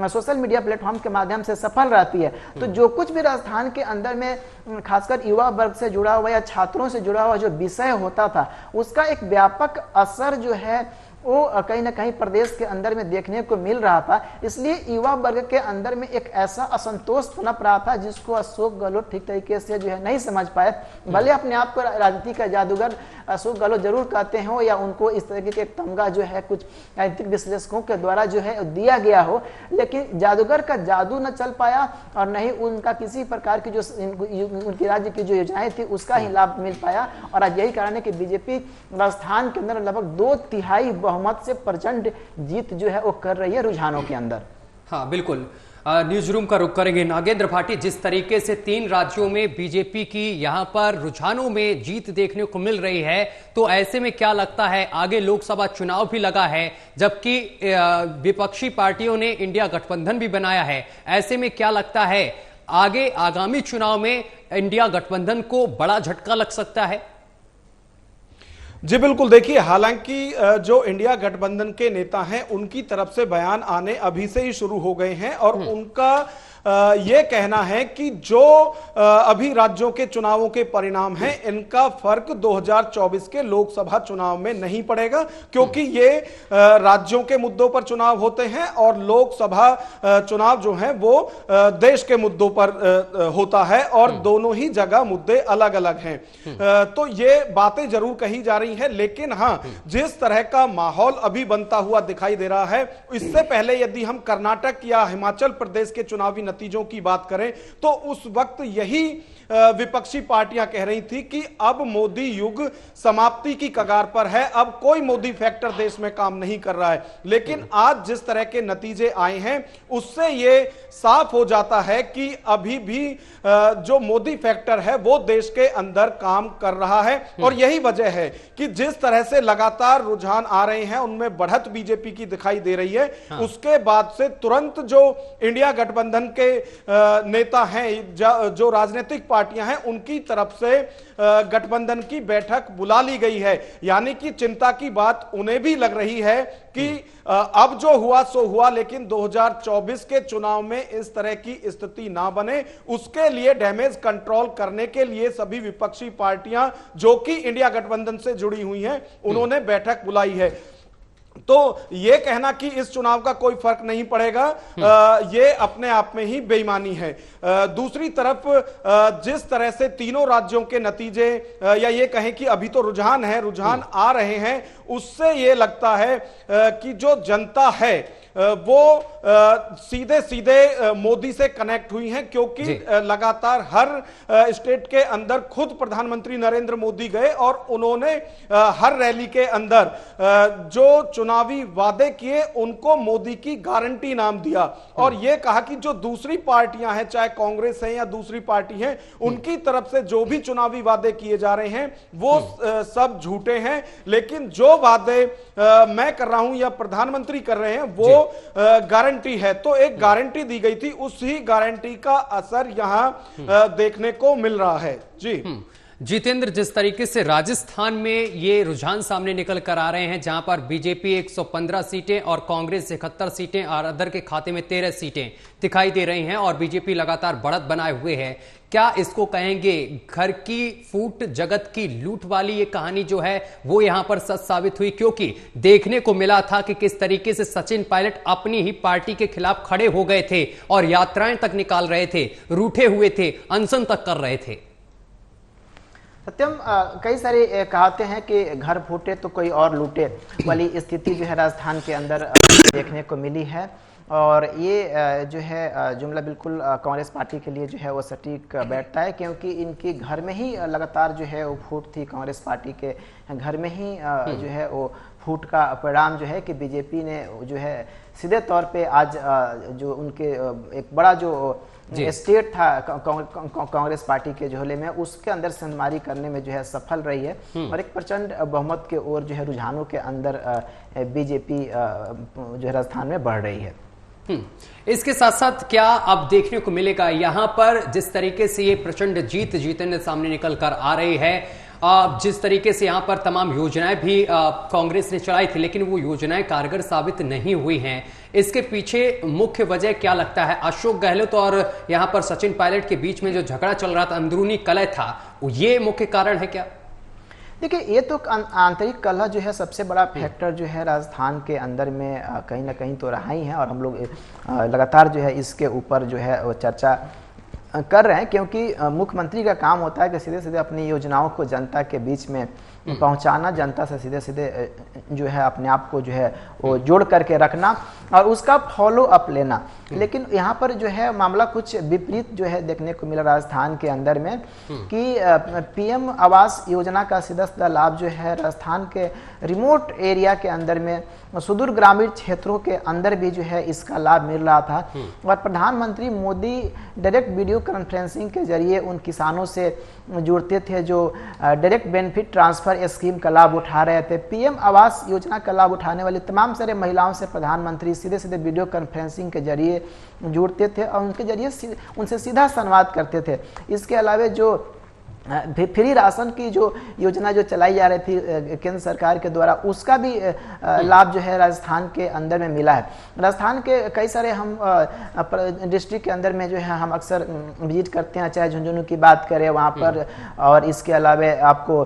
सोशल मीडिया प्लेटफॉर्म के माध्यम से सफल रहती है। तो जो कुछ भी राजस्थान के अंदर में खासकर युवा वर्ग से जुड़ा हुआ या छात्रों से जुड़ा हुआ जो विषय होता था उसका एक व्यापक असर जो है वो कहीं ना कहीं प्रदेश के अंदर में देखने को मिल रहा था। इसलिए युवा वर्ग के अंदर में एक ऐसा असंतोष पनप रहा था जिसको अशोक गहलोत ठीक तरीके से जो है नहीं समझ पाए। भले अपने आप को राजनीति का जादूगर अशोक गहलोत जरूर कहते हो या उनको इस तरीके के तमगा जो है कुछ राजनीतिक विश्लेषकों के द्वारा जो है दिया गया हो, लेकिन जादूगर का जादू न चल पाया और नहीं उनका किसी प्रकार की जो उनकी राज्य की जो योजनाएं थी उसका ही लाभ मिल पाया। और आज यही कारण है कि बीजेपी राजस्थान के अंदर लगभग 2/3 बहुमत से प्रचंड जीत जो है वो कर रही है रुझानों के अंदर। हाँ बिल्कुल, न्यूज रूम का रुख करेंगे नागेंद्र भाटी। जिस तरीके से 3 राज्यों में बीजेपी की यहां पर रुझानों में जीत देखने को मिल रही है, तो ऐसे में क्या लगता है आगे लोकसभा चुनाव भी लगा है जबकि विपक्षी पार्टियों ने इंडिया गठबंधन भी बनाया है, ऐसे में क्या लगता है आगे आगामी चुनाव में इंडिया गठबंधन को बड़ा झटका लग सकता है? जी बिल्कुल, देखिए हालांकि जो इंडिया गठबंधन के नेता हैं उनकी तरफ से बयान आने अभी से ही शुरू हो गए हैं और उनका ये कहना है कि जो अभी राज्यों के चुनावों के परिणाम हैं इनका फर्क 2024 के लोकसभा चुनाव में नहीं पड़ेगा, क्योंकि ये राज्यों के मुद्दों पर चुनाव होते हैं और लोकसभा चुनाव जो है वो देश के मुद्दों पर होता है और दोनों ही जगह मुद्दे अलग अलग हैं। तो ये बातें जरूर कही जा रही हैं, लेकिन हाँ जिस तरह का माहौल अभी बनता हुआ दिखाई दे रहा है, इससे पहले यदि हम कर्नाटक या हिमाचल प्रदेश के चुनावी नतीजों की बात करें तो उस वक्त यही विपक्षी पार्टियां कह रही थी कि अब मोदी युग समाप्ति की कगार पर है, अब कोई मोदी फैक्टर देश में काम नहीं कर रहा है। लेकिन आज जिस तरह के नतीजे आए हैं उससे ये साफ हो जाता है कि अभी भी जो मोदी फैक्टर है वो देश के अंदर काम कर रहा है और यही वजह है कि जिस तरह से लगातार रुझान आ रहे हैं उनमें बढ़त बीजेपी की दिखाई दे रही है। उसके बाद से तुरंत जो इंडिया गठबंधन के नेता हैं, जो राजनीतिक पार्टियां हैं, उनकी तरफ से गठबंधन की बैठक बुला ली गई है। यानी कि चिंता की बात उन्हें भी लग रही है कि अब जो हुआ सो हुआ, लेकिन 2024 के चुनाव में इस तरह की स्थिति ना बने, उसके लिए डैमेज कंट्रोल करने के लिए सभी विपक्षी पार्टियां जो कि इंडिया गठबंधन से जुड़ी हुई हैं उन्होंने बैठक बुलाई है। तो यह कहना कि इस चुनाव का कोई फर्क नहीं पड़ेगा, यह अपने आप में ही बेईमानी है। दूसरी तरफ जिस तरह से तीनों राज्यों के नतीजे या ये कहें कि अभी तो रुझान आ रहे हैं, उससे यह लगता है कि जो जनता है वो सीधे सीधे मोदी से कनेक्ट हुई हैं, क्योंकि लगातार हर स्टेट के अंदर खुद प्रधानमंत्री नरेंद्र मोदी गए और उन्होंने हर रैली के अंदर जो चुनावी वादे किए उनको मोदी की गारंटी नाम दिया और यह कहा कि जो दूसरी पार्टियां हैं, चाहे कांग्रेस है या दूसरी पार्टी है, उनकी तरफ से जो भी चुनावी वादे किए जा रहे हैं वो सब झूठे हैं, लेकिन जो वादे मैं कर रहा हूं या प्रधानमंत्री कर रहे हैं वो गारंटी है। तो एक गारंटी दी गई थी, उसी गारंटी का असर यहां देखने को मिल रहा है। जी जितेंद्र, जिस तरीके से राजस्थान में ये रुझान सामने निकल कर आ रहे हैं, जहां पर बीजेपी 115 सीटें और कांग्रेस 71 सीटें और अदर के खाते में 13 सीटें दिखाई दे रही हैं और बीजेपी लगातार बढ़त बनाए हुए है, क्या इसको कहेंगे घर की फूट जगत की लूट वाली ये कहानी जो है वो यहां पर सच साबित हुई? क्योंकि देखने को मिला था कि किस तरीके से सचिन पायलट अपनी ही पार्टी के खिलाफ खड़े हो गए थे और यात्राएं तक निकाल रहे थे, रूठे हुए थे, अनशन तक कर रहे थे। सत्यम, कई सारे कहावतें हैं कि घर फूटे तो कोई और लूटे वाली स्थिति जो है राजस्थान के अंदर देखने को मिली है और ये जो है जुमला बिल्कुल कांग्रेस पार्टी के लिए जो है वो सटीक बैठता है, क्योंकि इनकी घर में ही लगातार जो है वो फूट थी। कांग्रेस पार्टी के घर में ही जो है वो फूट का परिणाम जो है कि बीजेपी ने जो है सीधे तौर पे आज जो उनके एक बड़ा जो स्टेट था कांग्रेस पार्टी के झोले में, उसके अंदर संमारी करने में जो है सफल रही है और एक प्रचंड बहुमत के ओर जो है रुझानों के अंदर बीजेपी जो है राजस्थान में बढ़ रही है। इसके साथ साथ क्या अब देखने को मिलेगा यहां पर जिस तरीके से ये प्रचंड जीत जितेंद्र सामने निकल कर आ रही है, जिस तरीके से यहां पर तमाम योजनाएं भी कांग्रेस ने चलाई थी लेकिन वो योजनाएं कारगर साबित नहीं हुई हैं, इसके पीछे मुख्य वजह क्या लगता है? अशोक गहलोत और यहां पर सचिन पायलट के बीच में जो झगड़ा चल रहा था, अंदरूनी कलह था, ये मुख्य कारण है क्या? देखिए, ये तो आंतरिक कलह जो है सबसे बड़ा फैक्टर जो है राजस्थान के अंदर में कहीं ना कहीं तो रहा ही है और हम लोग लगातार जो है इसके ऊपर जो है वो चर्चा कर रहे हैं, क्योंकि मुख्यमंत्री का काम होता है कि सीधे सीधे अपनी योजनाओं को जनता के बीच में पहुंचाना, जनता से सीधे सीधे जो है अपने आप को जो है वो जोड़ करके रखना और उसका फॉलो अप लेना। लेकिन यहाँ पर जो है मामला कुछ विपरीत जो है देखने को मिला राजस्थान के अंदर में कि पीएम आवास योजना का सीधा सीधा लाभ जो है राजस्थान के रिमोट एरिया के अंदर में, सुदूर ग्रामीण क्षेत्रों के अंदर भी जो है इसका लाभ मिल रहा था और प्रधानमंत्री मोदी डायरेक्ट वीडियो कॉन्फ्रेंसिंग के जरिए उन किसानों से जुड़ते थे जो डायरेक्ट बेनिफिट ट्रांसफर स्कीम का लाभ उठा रहे थे। पीएम आवास योजना का लाभ उठाने वाली तमाम सारे महिलाओं से प्रधानमंत्री सीधे सीधे वीडियो कॉन्फ्रेंसिंग के जरिए जुड़ते थे और उनके जरिए उनसे सीधा संवाद करते थे। इसके अलावा जो फ्री राशन की जो योजना जो चलाई जा रही थी केंद्र सरकार के द्वारा, उसका भी लाभ जो है राजस्थान के अंदर में मिला है। राजस्थान के कई सारे हम डिस्ट्रिक्ट के अंदर में जो है हम अक्सर विजिट करते हैं, चाहे झुंझुनू की बात करें वहाँ पर और इसके अलावा आपको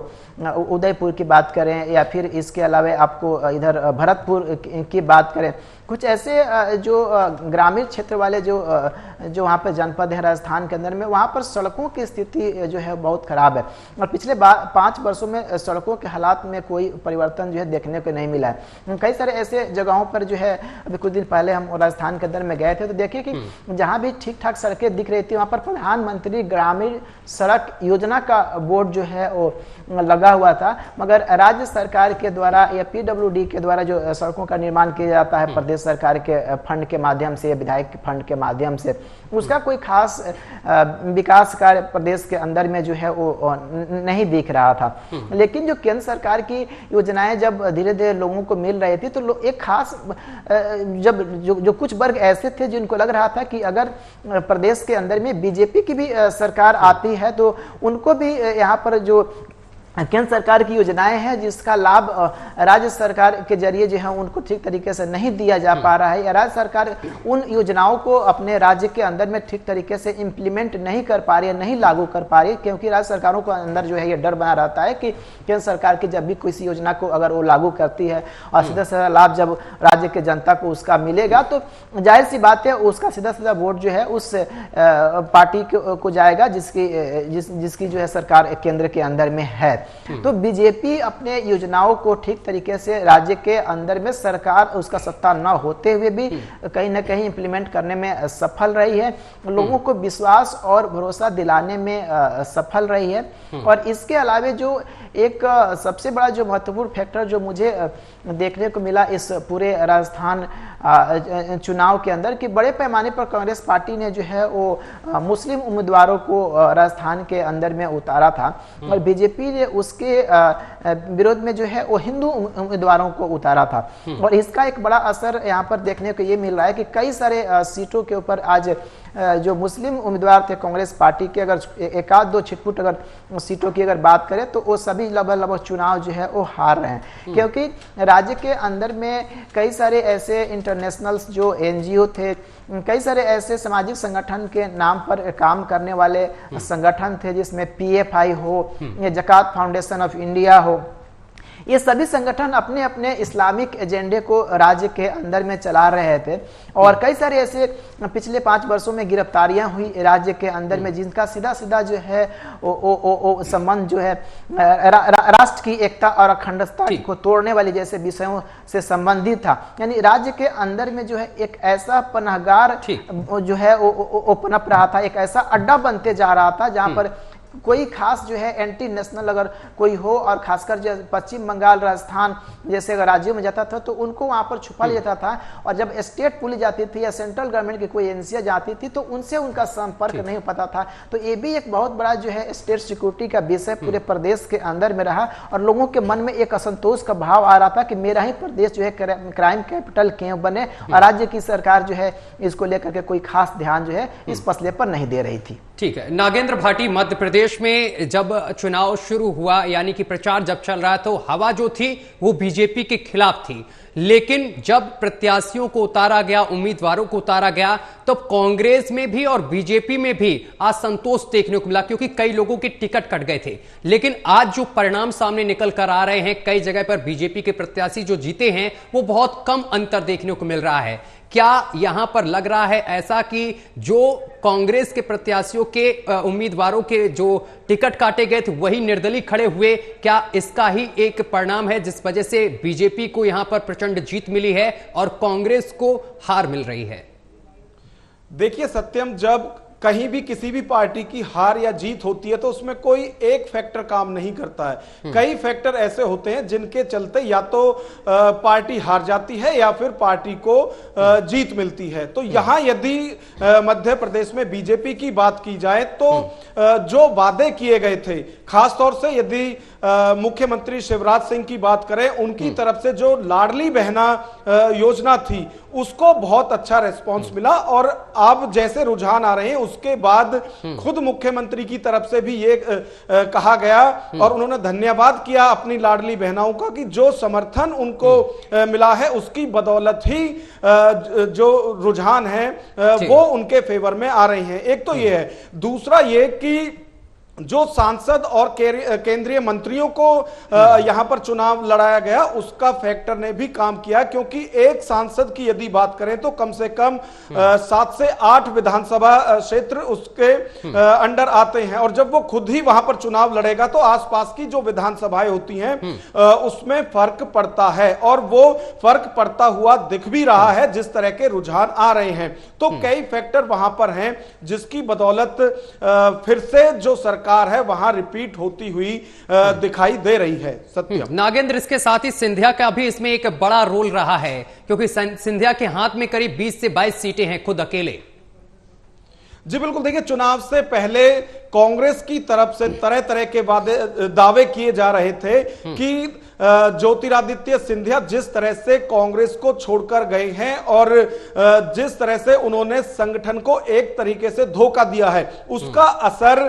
उदयपुर की बात करें या फिर इसके अलावा आपको इधर भरतपुर की बात करें, कुछ ऐसे जो ग्रामीण क्षेत्र वाले जो वहाँ पर जनपद है राजस्थान के अंदर में, वहाँ पर सड़कों की स्थिति जो है बहुत खराब है और पिछले 5 वर्षों में सड़कों के हालात में कोई परिवर्तन जो है देखने को नहीं मिला है। कई सारे ऐसे जगहों पर जो है अभी कुछ दिन पहले हम राजस्थान के अंदर में गए थे तो देखिए कि जहाँ भी ठीक ठाक सड़कें दिख रही थी वहाँ पर प्रधानमंत्री ग्रामीण सड़क योजना का बोर्ड जो है वो लगा हुआ था, मगर राज्य सरकार के द्वारा या पीडब्ल्यूडी के द्वारा जो सड़कों का निर्माण किया जाता है प्रदेश सरकार के फंड के माध्यम से, विधायक के फंड के माध्यम से, उसका कोई खास विकास कार्य प्रदेश के अंदर में जो है वो नहीं दिख रहा था। लेकिन जो केंद्र सरकार की योजनाएं जब धीरे धीरे लोगों को मिल रही थी तो एक खास जब जो कुछ वर्ग ऐसे थे जिनको लग रहा था कि अगर प्रदेश के अंदर में बीजेपी की भी सरकार आती है तो उनको भी यहाँ पर जो केंद्र सरकार की योजनाएं हैं जिसका लाभ राज्य सरकार के जरिए जो है उनको ठीक तरीके से नहीं दिया जा पा रहा है या राज्य सरकार उन योजनाओं को अपने राज्य के अंदर में ठीक तरीके से इम्प्लीमेंट नहीं कर पा रही है, नहीं लागू कर पा रही है, क्योंकि राज्य सरकारों के अंदर जो है ये डर बना रहता है कि केंद्र सरकार की जब भी किसी योजना को अगर वो लागू करती है और सीधा सीधा लाभ जब राज्य के जनता को उसका मिलेगा तो जाहिर सी बात है उसका सीधा सीधा वोट जो है उस पार्टी को जाएगा जिसकी जो है सरकार केंद्र के अंदर में है। तो बीजेपी अपने योजनाओं को ठीक तरीके से राज्य के अंदर में सरकार उसका सत्ता न होते हुए भी कहीं ना कहीं इंप्लीमेंट करने में सफल रही है, लोगों को विश्वास और भरोसा दिलाने में सफल रही है। और इसके अलावा जो एक सबसे बड़ा जो महत्वपूर्ण फैक्टर जो मुझे देखने को मिला इस पूरे राजस्थान चुनाव के अंदर, कि बड़े पैमाने पर कांग्रेस पार्टी ने जो है वो मुस्लिम उम्मीदवारों को राजस्थान के अंदर में उतारा था और बीजेपी ने उसके विरोध में जो है वो हिंदू उम्मीदवारों को उतारा था। और इसका एक बड़ा असर यहाँ पर देखने को ये मिल रहा है कि कई सारे सीटों के ऊपर आज जो मुस्लिम उम्मीदवार थे कांग्रेस पार्टी के, अगर एक आध दो छिटपुट अगर सीटों की अगर बात करें तो वो सभी लगभग चुनाव जो है वो हार रहे हैं, क्योंकि राज्य के अंदर में कई सारे ऐसे इंटरनेशनल जो एनजीओ थे, कई सारे ऐसे सामाजिक संगठन के नाम पर काम करने वाले संगठन थे, जिसमें पीएफआई हो या जकात फाउंडेशन ऑफ इंडिया हो, ये सभी संगठन अपने अपने इस्लामिक एजेंडे को राज्य के अंदर में चला रहे थे। और कई सारे ऐसे पिछले 5 वर्षों में गिरफ्तारियां हुई राज्य के अंदर में, जिनका सीधा सीधा जो है संबंध जो है राष्ट्र की एकता और अखंडता को तोड़ने वाली जैसे विषयों से संबंधित था। यानी राज्य के अंदर में जो है एक ऐसा पनाहगार जो है वो पनप रहा था, एक ऐसा अड्डा बनते जा रहा था जहां पर कोई खास जो है एंटी नेशनल अगर कोई हो, और खासकर जो पश्चिम बंगाल, राजस्थान जैसे अगर राज्यों में जाता था तो उनको वहां पर छुपा लिया जाता था, और जब स्टेट पुलिस जाती थी या सेंट्रल गवर्नमेंट की कोई एजेंसियां जाती थी तो उनसे उनका संपर्क नहीं पता था। तो ये भी एक बहुत बड़ा जो है स्टेट सिक्योरिटी का विषय पूरे प्रदेश के अंदर में रहा, और लोगों के मन में एक असंतोष का भाव आ रहा था कि मेरा ही प्रदेश जो है क्राइम कैपिटल क्यों बने, और राज्य की सरकार जो है इसको लेकर के कोई खास ध्यान जो है इस मसले पर नहीं दे रही थी। ठीक है, नागेंद्र भाटी, मध्य प्रदेश में जब चुनाव शुरू हुआ, यानी कि प्रचार जब चल रहा तो हवा जो थी वो बीजेपी के खिलाफ थी, लेकिन जब प्रत्याशियों को उतारा गया, उम्मीदवारों को उतारा गया, तो कांग्रेस में भी और बीजेपी में भी असंतोष देखने को मिला, क्योंकि कई लोगों के टिकट कट गए थे। लेकिन आज जो परिणाम सामने निकल कर आ रहे हैं, कई जगह पर बीजेपी के प्रत्याशी जो जीते हैं वो बहुत कम अंतर देखने को मिल रहा है। क्या यहां पर लग रहा है ऐसा कि जो कांग्रेस के प्रत्याशियों के उम्मीदवारों के जो टिकट काटे गए थे वही निर्दलीय खड़े हुए, क्या इसका ही एक परिणाम है जिस वजह से बीजेपी को यहां पर प्रचंड जीत मिली है और कांग्रेस को हार मिल रही है? देखिए सत्यम, जब कहीं भी किसी भी पार्टी की हार या जीत होती है तो उसमें कोई एक फैक्टर काम नहीं करता है, कई फैक्टर ऐसे होते हैं जिनके चलते या तो पार्टी हार जाती है या फिर पार्टी को जीत मिलती है। तो यहां यदि मध्य प्रदेश में बीजेपी की बात की जाए तो जो वादे किए गए थे, खासतौर से यदि मुख्यमंत्री शिवराज सिंह की बात करें, उनकी तरफ से जो लाडली बहना योजना थी उसको बहुत अच्छा रेस्पॉन्स मिला, और अब जैसे रुझान आ रहे हैं उसके बाद खुद मुख्यमंत्री की तरफ से भी ये कहा गया और उन्होंने धन्यवाद किया अपनी लाडली बहनाओं का कि जो समर्थन उनको मिला है उसकी बदौलत ही जो रुझान है वो उनके फेवर में आ रहे हैं। एक तो ये है, दूसरा ये कि जो सांसद और केंद्रीय मंत्रियों को यहां पर चुनाव लड़ाया गया उसका फैक्टर ने भी काम किया, क्योंकि एक सांसद की यदि बात करें तो कम से कम 7 से 8 विधानसभा क्षेत्र उसके अंडर आते हैं, और जब वो खुद ही वहां पर चुनाव लड़ेगा तो आसपास की जो विधानसभाएं होती हैं उसमें फर्क पड़ता है, और वो फर्क पड़ता हुआ दिख भी रहा है जिस तरह के रुझान आ रहे हैं। तो कई फैक्टर वहां पर हैं जिसकी बदौलत फिर से जो सरकार है वहां रिपीट होती हुई दिखाई दे रही है। सत्य नागेंद्र, इसके साथ ही सिंधिया का भी इसमें एक बड़ा रोल रहा है, क्योंकि सिंधिया के हाथ में करीब 20 से 22 सीटें हैं खुद अकेले। जी बिल्कुल, देखिए चुनाव से पहले कांग्रेस की तरफ से तरह तरह के दावे किए जा रहे थे कि ज्योतिरादित्य सिंधिया जिस तरह से कांग्रेस को छोड़कर गए हैं और जिस तरह से उन्होंने संगठन को एक तरीके से धोखा दिया है, उसका असर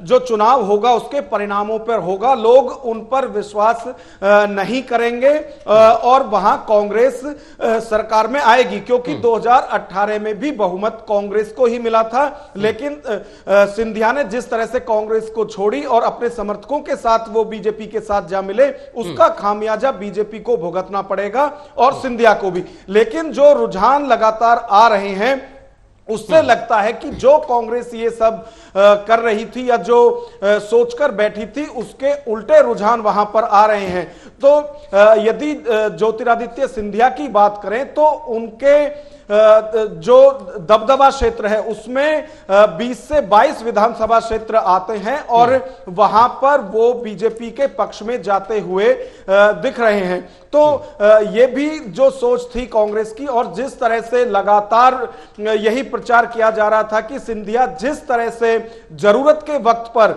जो चुनाव होगा उसके परिणामों पर होगा। लोग उन पर विश्वास नहीं करेंगे और वहां कांग्रेस सरकार में आएगी, क्योंकि 2018 में भी बहुमत कांग्रेस को ही मिला था, लेकिन सिंधिया ने जिस तरह से कांग्रेस को छोड़ी और अपने समर्थकों के साथ वो बीजेपी के साथ जा मिले, उसका खामियाजा बीजेपी को भुगतना पड़ेगा और सिंधिया को भी। लेकिन जो रुझान लगातार आ रहे हैं उससे लगता है कि जो कांग्रेस ये सब कर रही थी या जो सोचकर बैठी थी उसके उल्टे रुझान वहां पर आ रहे हैं। तो यदि ज्योतिरादित्य सिंधिया की बात करें तो उनके जो दबदबा क्षेत्र है उसमें 20 से 22 विधानसभा क्षेत्र आते हैं और वहां पर वो बीजेपी के पक्ष में जाते हुए दिख रहे हैं। तो ये भी जो सोच थी कांग्रेस की, और जिस तरह से लगातार यही प्रचार किया जा रहा था कि सिंधिया जिस तरह से जरूरत के वक्त पर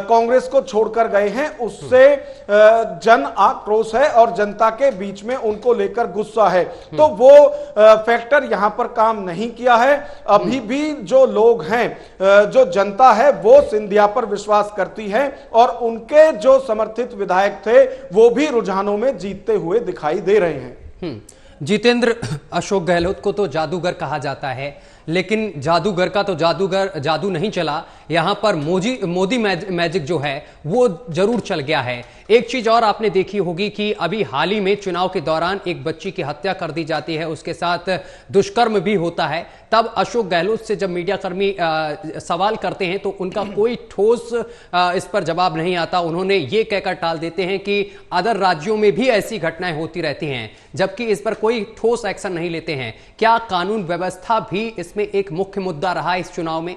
कांग्रेस को छोड़कर गए हैं, उससे जन आक्रोश है और जनता के बीच में उनको लेकर गुस्सा है। तो वो फैक्टर यहां पर काम नहीं किया है। अभी भी जो लोग हैं, जो जनता है, वो सिंधिया पर विश्वास करती है और उनके जो समर्थित विधायक थे वो भी रुझानों में जीतते हुए दिखाई दे रहे हैं। जितेंद्र, अशोक गहलोत को तो जादूगर कहा जाता है, लेकिन जादूगर का तो जादू नहीं चला। यहां पर मोदी मैजिक जो है वो जरूर चल गया है। एक चीज और आपने देखी होगी कि अभी हाल ही में चुनाव के दौरान एक बच्ची की हत्या कर दी जाती है, उसके साथ दुष्कर्म भी होता है। तब अशोक गहलोत से जब मीडियाकर्मी सवाल करते हैं तो उनका कोई ठोस इस पर जवाब नहीं आता। उन्होंने ये कहकर टाल देते हैं कि अदर राज्यों में भी ऐसी घटनाएं होती रहती हैं, जबकि इस पर कोई ठोस एक्शन नहीं लेते हैं। क्या कानून व्यवस्था भी इसमें एक मुख्य मुद्दा रहा इस चुनाव में?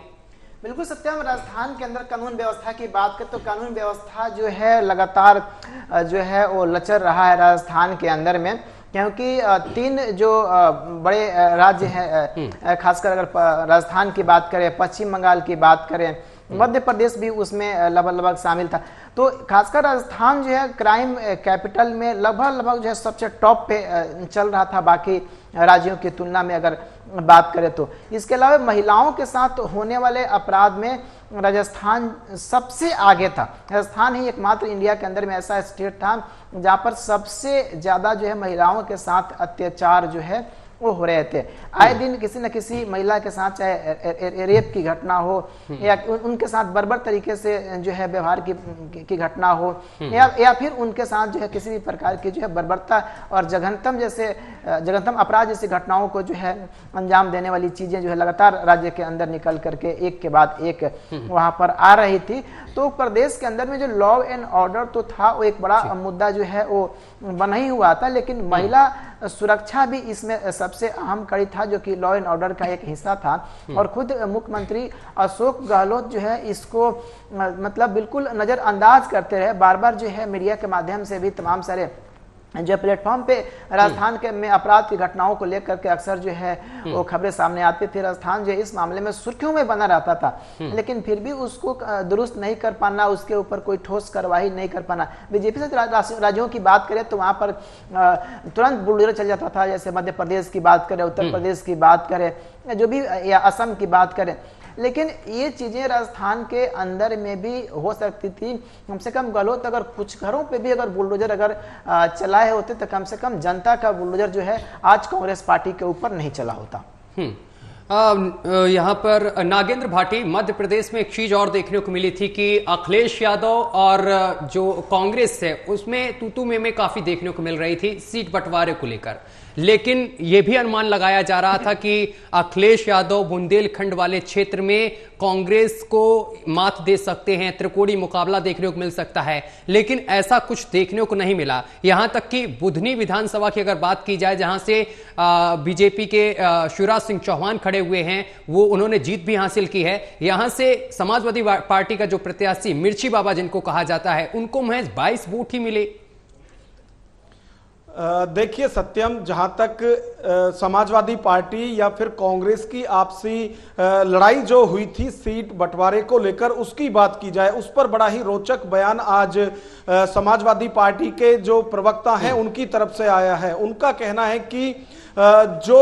बिल्कुल सत्यम, राजस्थान के अंदर कानून व्यवस्था की बात करें तो कानून व्यवस्था जो है लगातार जो है वो लचर रहा है राजस्थान के अंदर में, क्योंकि 3 जो बड़े राज्य हैं, खासकर अगर राजस्थान की बात करें, पश्चिम बंगाल की बात करें, मध्य प्रदेश भी उसमें लगभग शामिल था। तो खासकर राजस्थान जो है क्राइम कैपिटल में लगभग जो है सबसे टॉप पे चल रहा था बाकी राज्यों की तुलना में अगर बात करें तो। इसके अलावा महिलाओं के साथ होने वाले अपराध में राजस्थान सबसे आगे था। राजस्थान ही एकमात्र इंडिया के अंदर में ऐसा स्टेट था जहां पर सबसे ज्यादा जो है महिलाओं के साथ अत्याचार जो है वो हो रहे थे। आए दिन किसी न किसी महिला के साथ चाहे रेप की घटना हो या उनके साथ बर्बर तरीके से जो है व्यवहार की घटना हो या फिर उनके साथ जो है किसी भी प्रकार की जो है बर्बरता और जघन्यतम अपराध जैसी घटनाओं को जो है अंजाम देने वाली चीजें जो है लगातार राज्य के अंदर निकल करके एक के बाद एक वहां पर आ रही थी। तो प्रदेश के अंदर में जो लॉ एंड ऑर्डर तो था वो एक बड़ा मुद्दा जो है वो बना ही हुआ था, लेकिन महिला सुरक्षा भी इसमें सबसे अहम कड़ी था जो कि लॉ एंड ऑर्डर का एक हिस्सा था। और खुद मुख्यमंत्री अशोक गहलोत जो है इसको मतलब बिल्कुल नजरअंदाज करते रहे। बार बार जो है मीडिया के माध्यम से भी तमाम सारे जो प्लेटफॉर्म पे राजस्थान के में अपराध की घटनाओं को लेकर के अक्सर जो है वो खबरें सामने आती थी। राजस्थान जो इस मामले में सुर्खियों में बना रहता था, लेकिन फिर भी उसको दुरुस्त नहीं कर पाना, उसके ऊपर कोई ठोस कार्रवाई नहीं कर पाना। बीजेपी से राज्यों की बात करें तो वहां पर तुरंत बुलडोजर चल जाता था। जैसे मध्य प्रदेश की बात करें, उत्तर प्रदेश की बात करें, जो भी या असम की बात करें, लेकिन ये चीजें राजस्थान के अंदर में भी हो सकती थी। कम से कम गहलोत अगर कुछ घरों पे भी अगर बुलडोजर अगर चलाए होते तो कम से कम जनता का बुलडोजर जो है आज कांग्रेस पार्टी के ऊपर नहीं चला होता। यहाँ पर नागेंद्र भाटी, मध्य प्रदेश में एक चीज और देखने को मिली थी कि अखिलेश यादव और जो कांग्रेस है उसमें तू में काफी देखने को मिल रही थी सीट बंटवारे को लेकर। लेकिन यह भी अनुमान लगाया जा रहा था कि अखिलेश यादव बुंदेलखंड वाले क्षेत्र में कांग्रेस को मात दे सकते हैं, त्रिकोणीय मुकाबला देखने को मिल सकता है, लेकिन ऐसा कुछ देखने को नहीं मिला। यहां तक कि बुधनी विधानसभा की अगर बात की जाए, जहां से बीजेपी के शिवराज सिंह चौहान खड़े हुए हैं, वो उन्होंने जीत भी हासिल की है। यहां से समाजवादी पार्टी का जो प्रत्याशी मिर्ची बाबा जिनको कहा जाता है, उनको महज 22 वोट ही मिले। देखिए सत्यम, जहां तक समाजवादी पार्टी या फिर कांग्रेस की आपसी लड़ाई जो हुई थी सीट बंटवारे को लेकर उसकी बात की जाए, उस पर बड़ा ही रोचक बयान आज समाजवादी पार्टी के जो प्रवक्ता हैं उनकी तरफ से आया है। उनका कहना है कि जो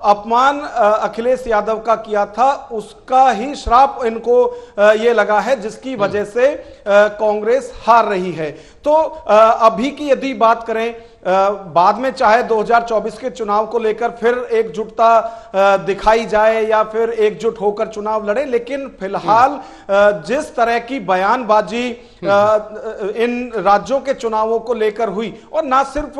अपमान अखिलेश यादव का किया था उसका ही श्राप इनको ये लगा है, जिसकी वजह से कांग्रेस हार रही है। तो अभी की यदि बात करें, बाद में चाहे 2024 के चुनाव को लेकर फिर एकजुटता दिखाई जाए या फिर एकजुट होकर चुनाव लड़े। लेकिन फिलहाल जिस तरह की बयानबाजी इन राज्यों के चुनावों को लेकर हुई, और ना सिर्फ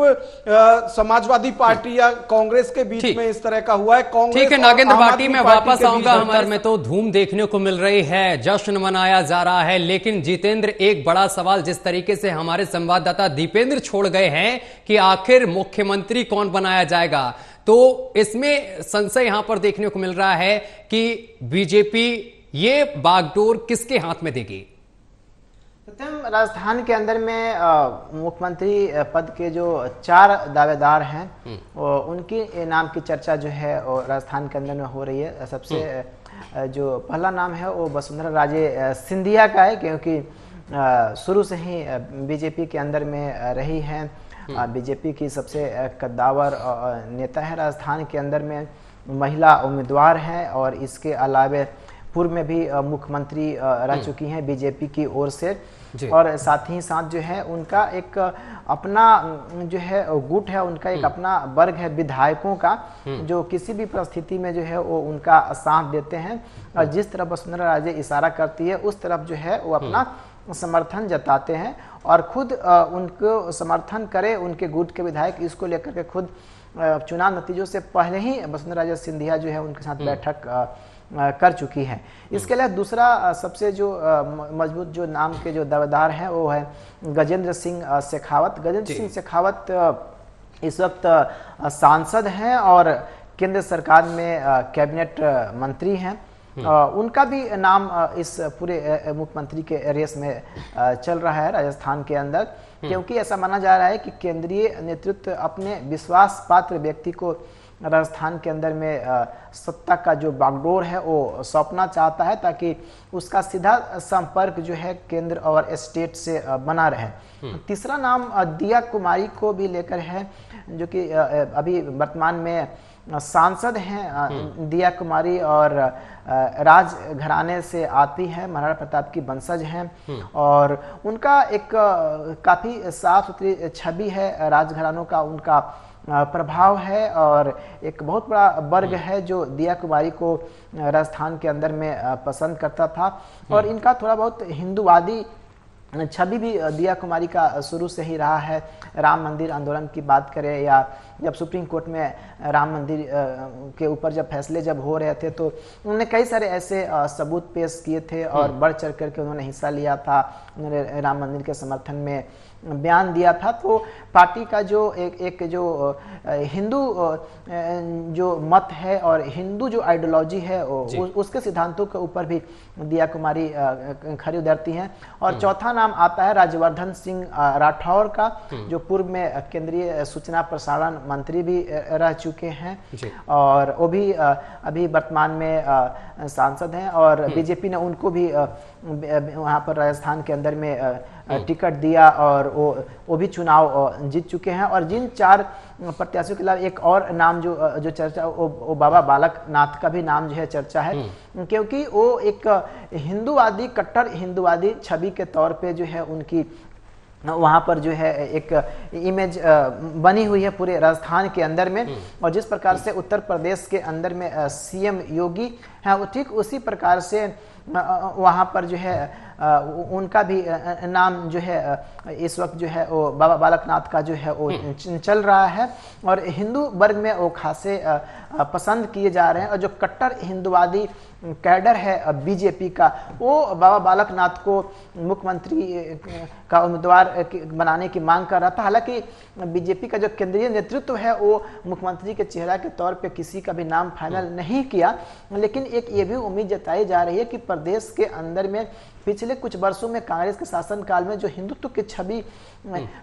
समाजवादी पार्टी या कांग्रेस के बीच में इस तरह का हुआ है, कांग्रेस ठीक है नागेंद्र भाटी, मैं वापस आऊंगा। हमारे में तो धूम देखने को मिल रही है, जश्न मनाया जा रहा है, लेकिन जितेंद्र एक बड़ा सवाल जिस तरीके से हमारे संवाददाता दीपेंद्र छोड़ गए हैं कि आखिर मुख्यमंत्री कौन बनाया जाएगा, तो इसमें संशय यहां पर देखने को मिल रहा है कि बीजेपी ये बागडोर किसके हाथ में देगी? राजस्थान के अंदर में मुख्यमंत्री पद के जो 4 दावेदार हैं उनकी नाम की चर्चा जो है राजस्थान के अंदर में हो रही है। सबसे जो पहला नाम है वो वसुंधरा राजे सिंधिया का है, क्योंकि शुरू से ही बीजेपी के अंदर में रही हैं। बीजेपी की सबसे कद्दावर नेता है राजस्थान के अंदर में, महिला उम्मीदवार हैं और इसके अलावा पूर्व में भी मुख्यमंत्री रह चुकी हैं बीजेपी की ओर से। और साथ ही साथ जो है उनका एक अपना जो है गुट है, उनका एक अपना वर्ग है विधायकों का, जो किसी भी परिस्थिति में जो है वो उनका साथ देते हैं और जिस तरफ वसुंधरा राजे इशारा करती है उस तरफ जो है वो अपना समर्थन जताते हैं और खुद उनको समर्थन करे उनके गुट के विधायक। इसको लेकर के खुद चुनाव नतीजों से पहले ही वसुंधरा राजे सिंधिया जो है उनके साथ बैठक कर चुकी है। इसके अलावा दूसरा सबसे जो मजबूत जो नाम के जो दावेदार हैं वो है गजेंद्र सिंह शेखावत। गजेंद्र सिंह शेखावत इस वक्त सांसद हैं और केंद्र सरकार में कैबिनेट मंत्री हैं। उनका भी नाम इस पूरे मुख्यमंत्री के रेस में चल रहा है राजस्थान के अंदर, क्योंकि ऐसा माना जा रहा है कि केंद्रीय नेतृत्व अपने विश्वास पात्र व्यक्ति को राजस्थान के अंदर में सत्ता का जो बागडोर है वो सौंपना चाहता है, ताकि उसका सीधा संपर्क जो है केंद्र और स्टेट से बना रहे। तीसरा नाम दिया कुमारी को भी लेकर है, जो कि अभी वर्तमान में सांसद हैं। दिया कुमारी और राज घराने से आती है, महाराणा प्रताप की वंशज हैं और उनका एक काफी साफ सुथरी छवि है, राज घरानों का उनका प्रभाव है और एक बहुत बड़ा वर्ग है जो दिया कुमारी को राजस्थान के अंदर में पसंद करता था। और इनका थोड़ा बहुत हिंदूवादी छवि भी दिया कुमारी का शुरू से ही रहा है। राम मंदिर आंदोलन की बात करें या जब सुप्रीम कोर्ट में राम मंदिर के ऊपर जब फैसले जब हो रहे थे तो उन्होंने कई सारे ऐसे सबूत पेश किए थे और बढ़ चढ़ करके उन्होंने हिस्सा लिया था, उन्होंने राम मंदिर के समर्थन में बयान दिया था। तो पार्टी का जो एक जो हिंदू जो मत है और हिंदू जो आइडियोलॉजी है उसके सिद्धांतों के ऊपर भी दिया कुमारी खरी उतरती हैं। और चौथा नाम आता है राज्यवर्धन सिंह राठौर का, जो पूर्व में केंद्रीय सूचना प्रसारण मंत्री भी रह चुके हैं और वो भी अभी वर्तमान में सांसद हैं और बीजेपी ने उनको भी वहाँ पर राजस्थान के अंदर में टिकट दिया और वो भी चुनाव जीत चुके हैं। और जिन 4 प्रत्याशियों के अलावा एक और नाम जो चर्चा वो बाबा बालक नाथ का भी नाम जो है चर्चा है, क्योंकि वो एक हिंदूवादी कट्टर हिंदूवादी छवि के तौर पे जो है उनकी वहाँ पर जो है एक इमेज बनी हुई है पूरे राजस्थान के अंदर में। और जिस प्रकार से उत्तर प्रदेश के अंदर में सीएम योगी है वो ठीक उसी प्रकार से वहाँ पर जो है उनका भी नाम जो है इस वक्त जो है वो बाबा बालकनाथ का जो है वो चल रहा है और हिंदू वर्ग में वो खासे पसंद किए जा रहे हैं। और जो कट्टर हिंदूवादी कैडर है बीजेपी का वो बाबा बालकनाथ को मुख्यमंत्री का उम्मीदवार बनाने की मांग कर रहा था। हालांकि बीजेपी का जो केंद्रीय नेतृत्व है वो मुख्यमंत्री के चेहरा के तौर पे किसी का भी नाम फाइनल नहीं किया, लेकिन एक ये भी उम्मीद जताई जा रही है कि प्रदेश के अंदर में पिछले कुछ वर्षों में कांग्रेस के शासनकाल में जो हिंदुत्व की छवि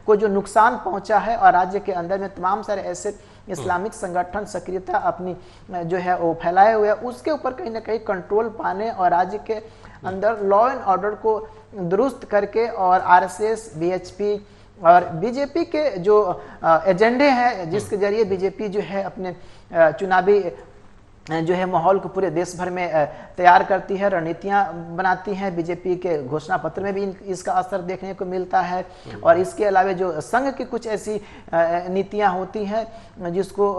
को जो नुकसान पहुंचा है और राज्य के अंदर में तमाम सारे ऐसे इस्लामिक संगठन सक्रियता अपनी जो है वो फैलाए हुए है, उसके ऊपर कहीं ना कहीं कंट्रोल पाने और राज्य के अंदर लॉ एंड ऑर्डर को दुरुस्त करके और आरएसएस बीएचपी और बीजेपी के जो एजेंडे हैं जिसके जरिए बीजेपी जो है अपने चुनावी जो है माहौल को पूरे देश भर में तैयार करती है, रणनीतियां बनाती हैं। बीजेपी के घोषणा पत्र में भी इसका असर देखने को मिलता है। और इसके अलावा जो संघ की कुछ ऐसी नीतियां होती हैं जिसको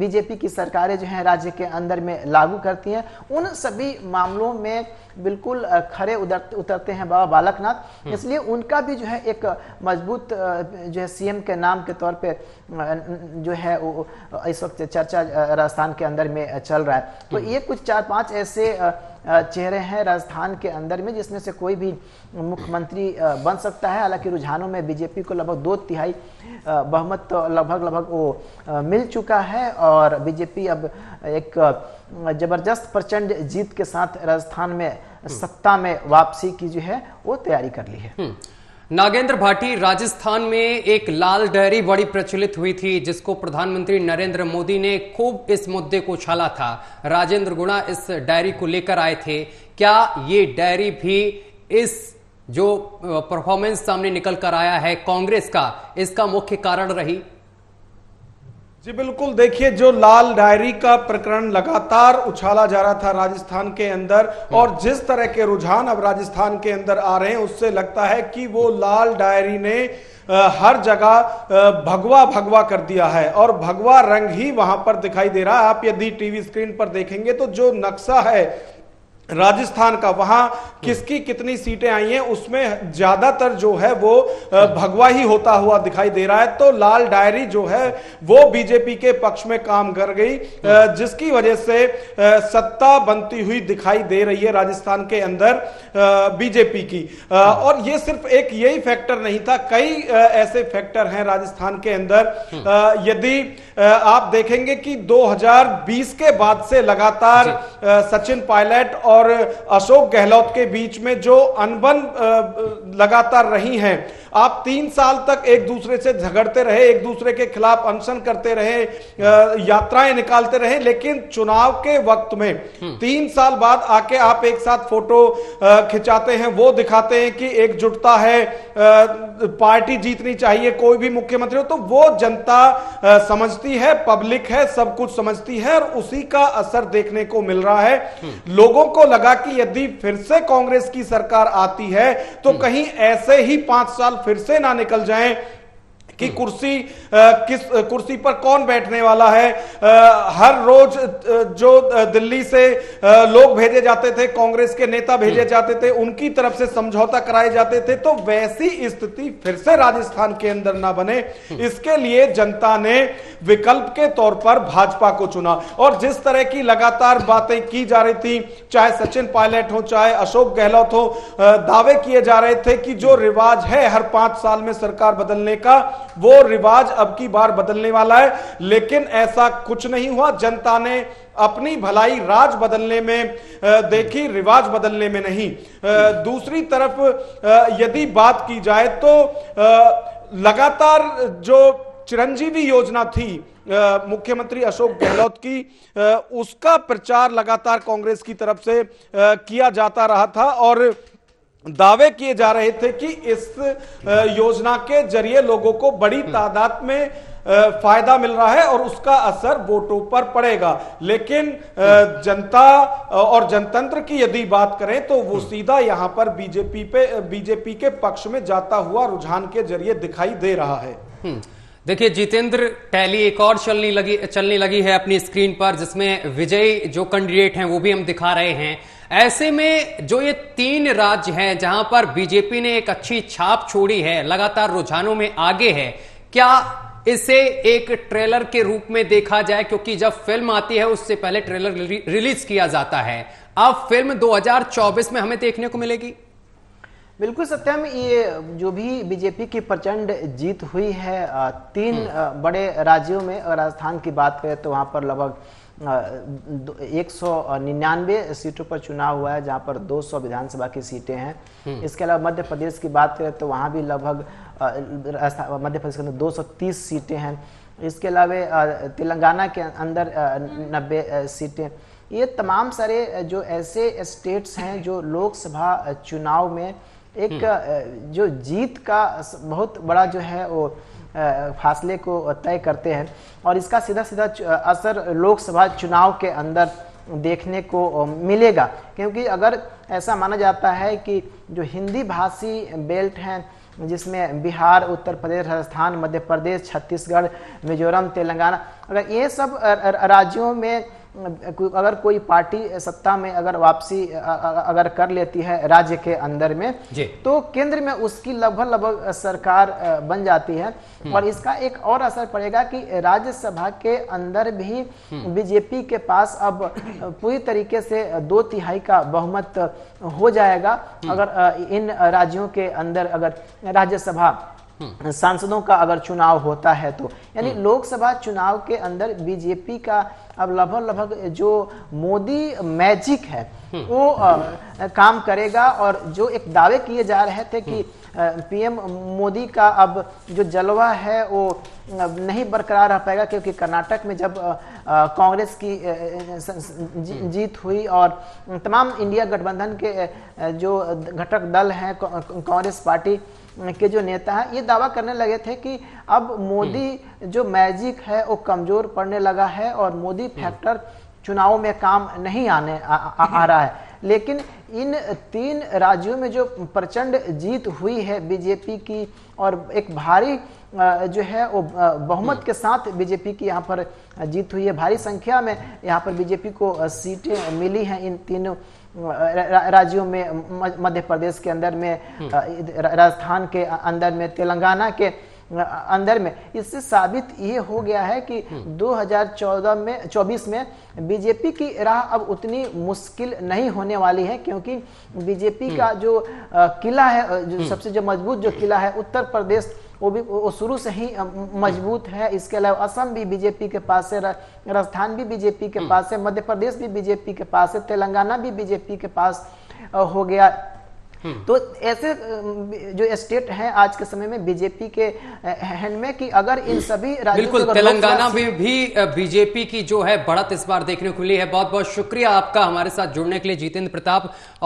बीजेपी की सरकारें जो हैं राज्य के अंदर में लागू करती हैं, उन सभी मामलों में बिल्कुल खरे उतरते हैं बाबा बालकनाथ। इसलिए उनका भी जो है एक मजबूत जो है सीएम के नाम के तौर पे जो है इस वक्त चर्चा राजस्थान के अंदर में चल रहा है। तो ये कुछ 4-5 ऐसे चेहरे हैं राजस्थान के अंदर में जिसमें से कोई भी मुख्यमंत्री बन सकता है। हालांकि रुझानों में बीजेपी को लगभग 2/3 बहुमत तो लगभग वो मिल चुका है और बीजेपी अब एक जबरदस्त प्रचंड जीत के साथ राजस्थान में सत्ता में वापसी की जो है वो तैयारी कर ली है। नागेंद्र भाटी, राजस्थान में एक लाल डायरी बड़ी प्रचलित हुई थी जिसको प्रधानमंत्री नरेंद्र मोदी ने खूब इस मुद्दे को उछाला था। राजेंद्र गुणा इस डायरी को लेकर आए थे। क्या ये डायरी भी इस जो परफॉर्मेंस सामने निकल कर आया है कांग्रेस का, इसका मुख्य कारण रही? जी बिल्कुल, देखिए जो लाल डायरी का प्रकरण लगातार उछाला जा रहा था राजस्थान के अंदर और जिस तरह के रुझान अब राजस्थान के अंदर आ रहे हैं उससे लगता है कि वो लाल डायरी ने हर जगह भगवा भगवा कर दिया है और भगवा रंग ही वहां पर दिखाई दे रहा है। आप यदि टीवी स्क्रीन पर देखेंगे तो जो नक्शा है राजस्थान का, वहां किसकी कितनी सीटें आई हैं उसमें ज्यादातर जो है वो भगवा ही होता हुआ दिखाई दे रहा है। तो लाल डायरी जो है वो बीजेपी के पक्ष में काम कर गई, जिसकी वजह से सत्ता बनती हुई दिखाई दे रही है राजस्थान के अंदर बीजेपी की। और ये सिर्फ एक यही फैक्टर नहीं था, कई ऐसे फैक्टर हैं राजस्थान के अंदर। यदि आप देखेंगे कि 2020 के बाद से लगातार सचिन पायलट और अशोक गहलोत के बीच में जो अनबन लगातार रही है, आप 3 साल तक एक दूसरे से झगड़ते रहे, एक दूसरे के खिलाफ अनशन करते रहे, यात्राएं निकालते रहे, लेकिन चुनाव के वक्त में 3 साल बाद आके आप एक साथ फोटो खिंचाते हैं, वो दिखाते हैं कि एकजुटता है, पार्टी जीतनी चाहिए, कोई भी मुख्यमंत्री हो। तो वो जनता समझती है, पब्लिक है, सब कुछ समझती है और उसी का असर देखने को मिल रहा है। लोगों को लगा कि यदि फिर से कांग्रेस की सरकार आती है तो कहीं ऐसे ही 5 साल फिर से ना निकल जाएं कि किस कुर्सी पर कौन बैठने वाला है। हर रोज जो दिल्ली से लोग भेजे जाते थे, कांग्रेस के नेता भेजे जाते थे, उनकी तरफ से समझौता कराए जाते थे, तो वैसी स्थिति फिर से राजस्थान के अंदर ना बने, इसके लिए जनता ने विकल्प के तौर पर भाजपा को चुना। और जिस तरह की लगातार बातें की जा रही थी, चाहे सचिन पायलट हो चाहे अशोक गहलोत हो, दावे किए जा रहे थे कि जो रिवाज है हर 5 साल में सरकार बदलने का, वो रिवाज अब की बार बदलने वाला है। लेकिन ऐसा कुछ नहीं हुआ। जनता ने अपनी भलाई राज बदलने में देखी, रिवाज बदलने में नहीं। दूसरी तरफ यदि बात की जाए तो लगातार जो चिरंजीवी योजना थी मुख्यमंत्री अशोक गहलोत की, उसका प्रचार लगातार कांग्रेस की तरफ से किया जाता रहा था और दावे किए जा रहे थे कि इस योजना के जरिए लोगों को बड़ी तादाद में फायदा मिल रहा है और उसका असर वोटों पर पड़ेगा। लेकिन जनता और जनतंत्र की यदि बात करें तो वो सीधा यहां पर बीजेपी के पक्ष में जाता हुआ रुझान के जरिए दिखाई दे रहा है। देखिए जितेंद्र, टैली एक और चलने लगी है अपनी स्क्रीन पर, जिसमें विजयी जो कैंडिडेट हैं वो भी हम दिखा रहे हैं। ऐसे में जो ये 3 राज्य हैं जहां पर बीजेपी ने एक अच्छी छाप छोड़ी है, लगातार रुझानों में आगे है, क्या इसे एक ट्रेलर के रूप में देखा जाए? क्योंकि जब फिल्म आती है उससे पहले ट्रेलर रिलीज किया जाता है। अब फिल्म 2024 में हमें देखने को मिलेगी। बिल्कुल सत्यम, ये जो भी बीजेपी की प्रचंड जीत हुई है 3 बड़े राज्यों में, राजस्थान की बात करें तो वहां पर लगभग 199 सीटों पर चुनाव हुआ है, जहां पर 200 विधानसभा की सीटें हैं। इसके अलावा मध्य प्रदेश की बात करें तो वहां भी लगभग मध्य प्रदेश के अंदर 230 सीटें हैं। इसके अलावा तेलंगाना के अंदर 90 सीटें। ये तमाम सारे जो ऐसे स्टेट्स हैं जो लोकसभा चुनाव में एक जो जीत का बहुत बड़ा जो है वो फासले को तय करते हैं और इसका सीधा सीधा असर लोकसभा चुनाव के अंदर देखने को मिलेगा। क्योंकि अगर ऐसा माना जाता है कि जो हिंदी भाषी बेल्ट हैं जिसमें बिहार, उत्तर प्रदेश, राजस्थान, मध्य प्रदेश, छत्तीसगढ़, मिजोरम, तेलंगाना, अगर ये सब राज्यों में अगर कोई पार्टी सत्ता में अगर वापसी अगर कर लेती है राज्य के अंदर में तो केंद्र में उसकी लगभग सरकार बन जाती है और इसका एक और असर पड़ेगा कि राज्यसभा के अंदर भी बीजेपी के पास अब पूरी तरीके से 2/3 का बहुमत हो जाएगा अगर इन राज्यों के अंदर अगर राज्यसभा सांसदों का अगर चुनाव होता है तो यानी लोकसभा चुनाव के अंदर बीजेपी का अब लगभग जो मोदी मैजिक है वो काम करेगा। और जो एक दावे किए जा रहे थे कि पीएम मोदी का अब जो जलवा है वो नहीं बरकरार रह पाएगा क्योंकि कर्नाटक में जब कांग्रेस की जीत हुई और तमाम इंडिया गठबंधन के जो घटक दल हैं कांग्रेस पार्टी के जो नेता हैं ये दावा करने लगे थे कि अब मोदी जो मैजिक है वो कमजोर पड़ने लगा है और मोदी फैक्टर चुनाव में काम नहीं आ रहा है। लेकिन इन 3 राज्यों में जो प्रचंड जीत हुई है बीजेपी की और एक भारी जो है वो बहुमत के साथ बीजेपी की यहाँ पर जीत हुई है, भारी संख्या में यहाँ पर बीजेपी को सीटें मिली हैं इन तीनों राज्यों में, मध्य प्रदेश के अंदर में, राजस्थान के अंदर में, तेलंगाना के अंदर में। इससे साबित ये हो गया है कि 2024 में बीजेपी की राह अब उतनी मुश्किल नहीं होने वाली है क्योंकि बीजेपी का जो किला है, जो सबसे जो मजबूत जो किला है उत्तर प्रदेश वो शुरू से ही मजबूत है। इसके अलावा असम भी बीजेपी के पास है, राजस्थान भी बीजेपी के पास है, मध्य प्रदेश भी बीजेपी के पास है, तेलंगाना भी बीजेपी के पास हो गया। तो ऐसे जो स्टेट हैं आज के समय में बीजेपी के हैंड में कि अगर इन सभी बिल्कुल तेलंगाना में भी बीजेपी की जो है बढ़त इस बार देखने को मिली है। बहुत बहुत शुक्रिया आपका हमारे साथ जुड़ने के लिए जितेंद्र प्रताप।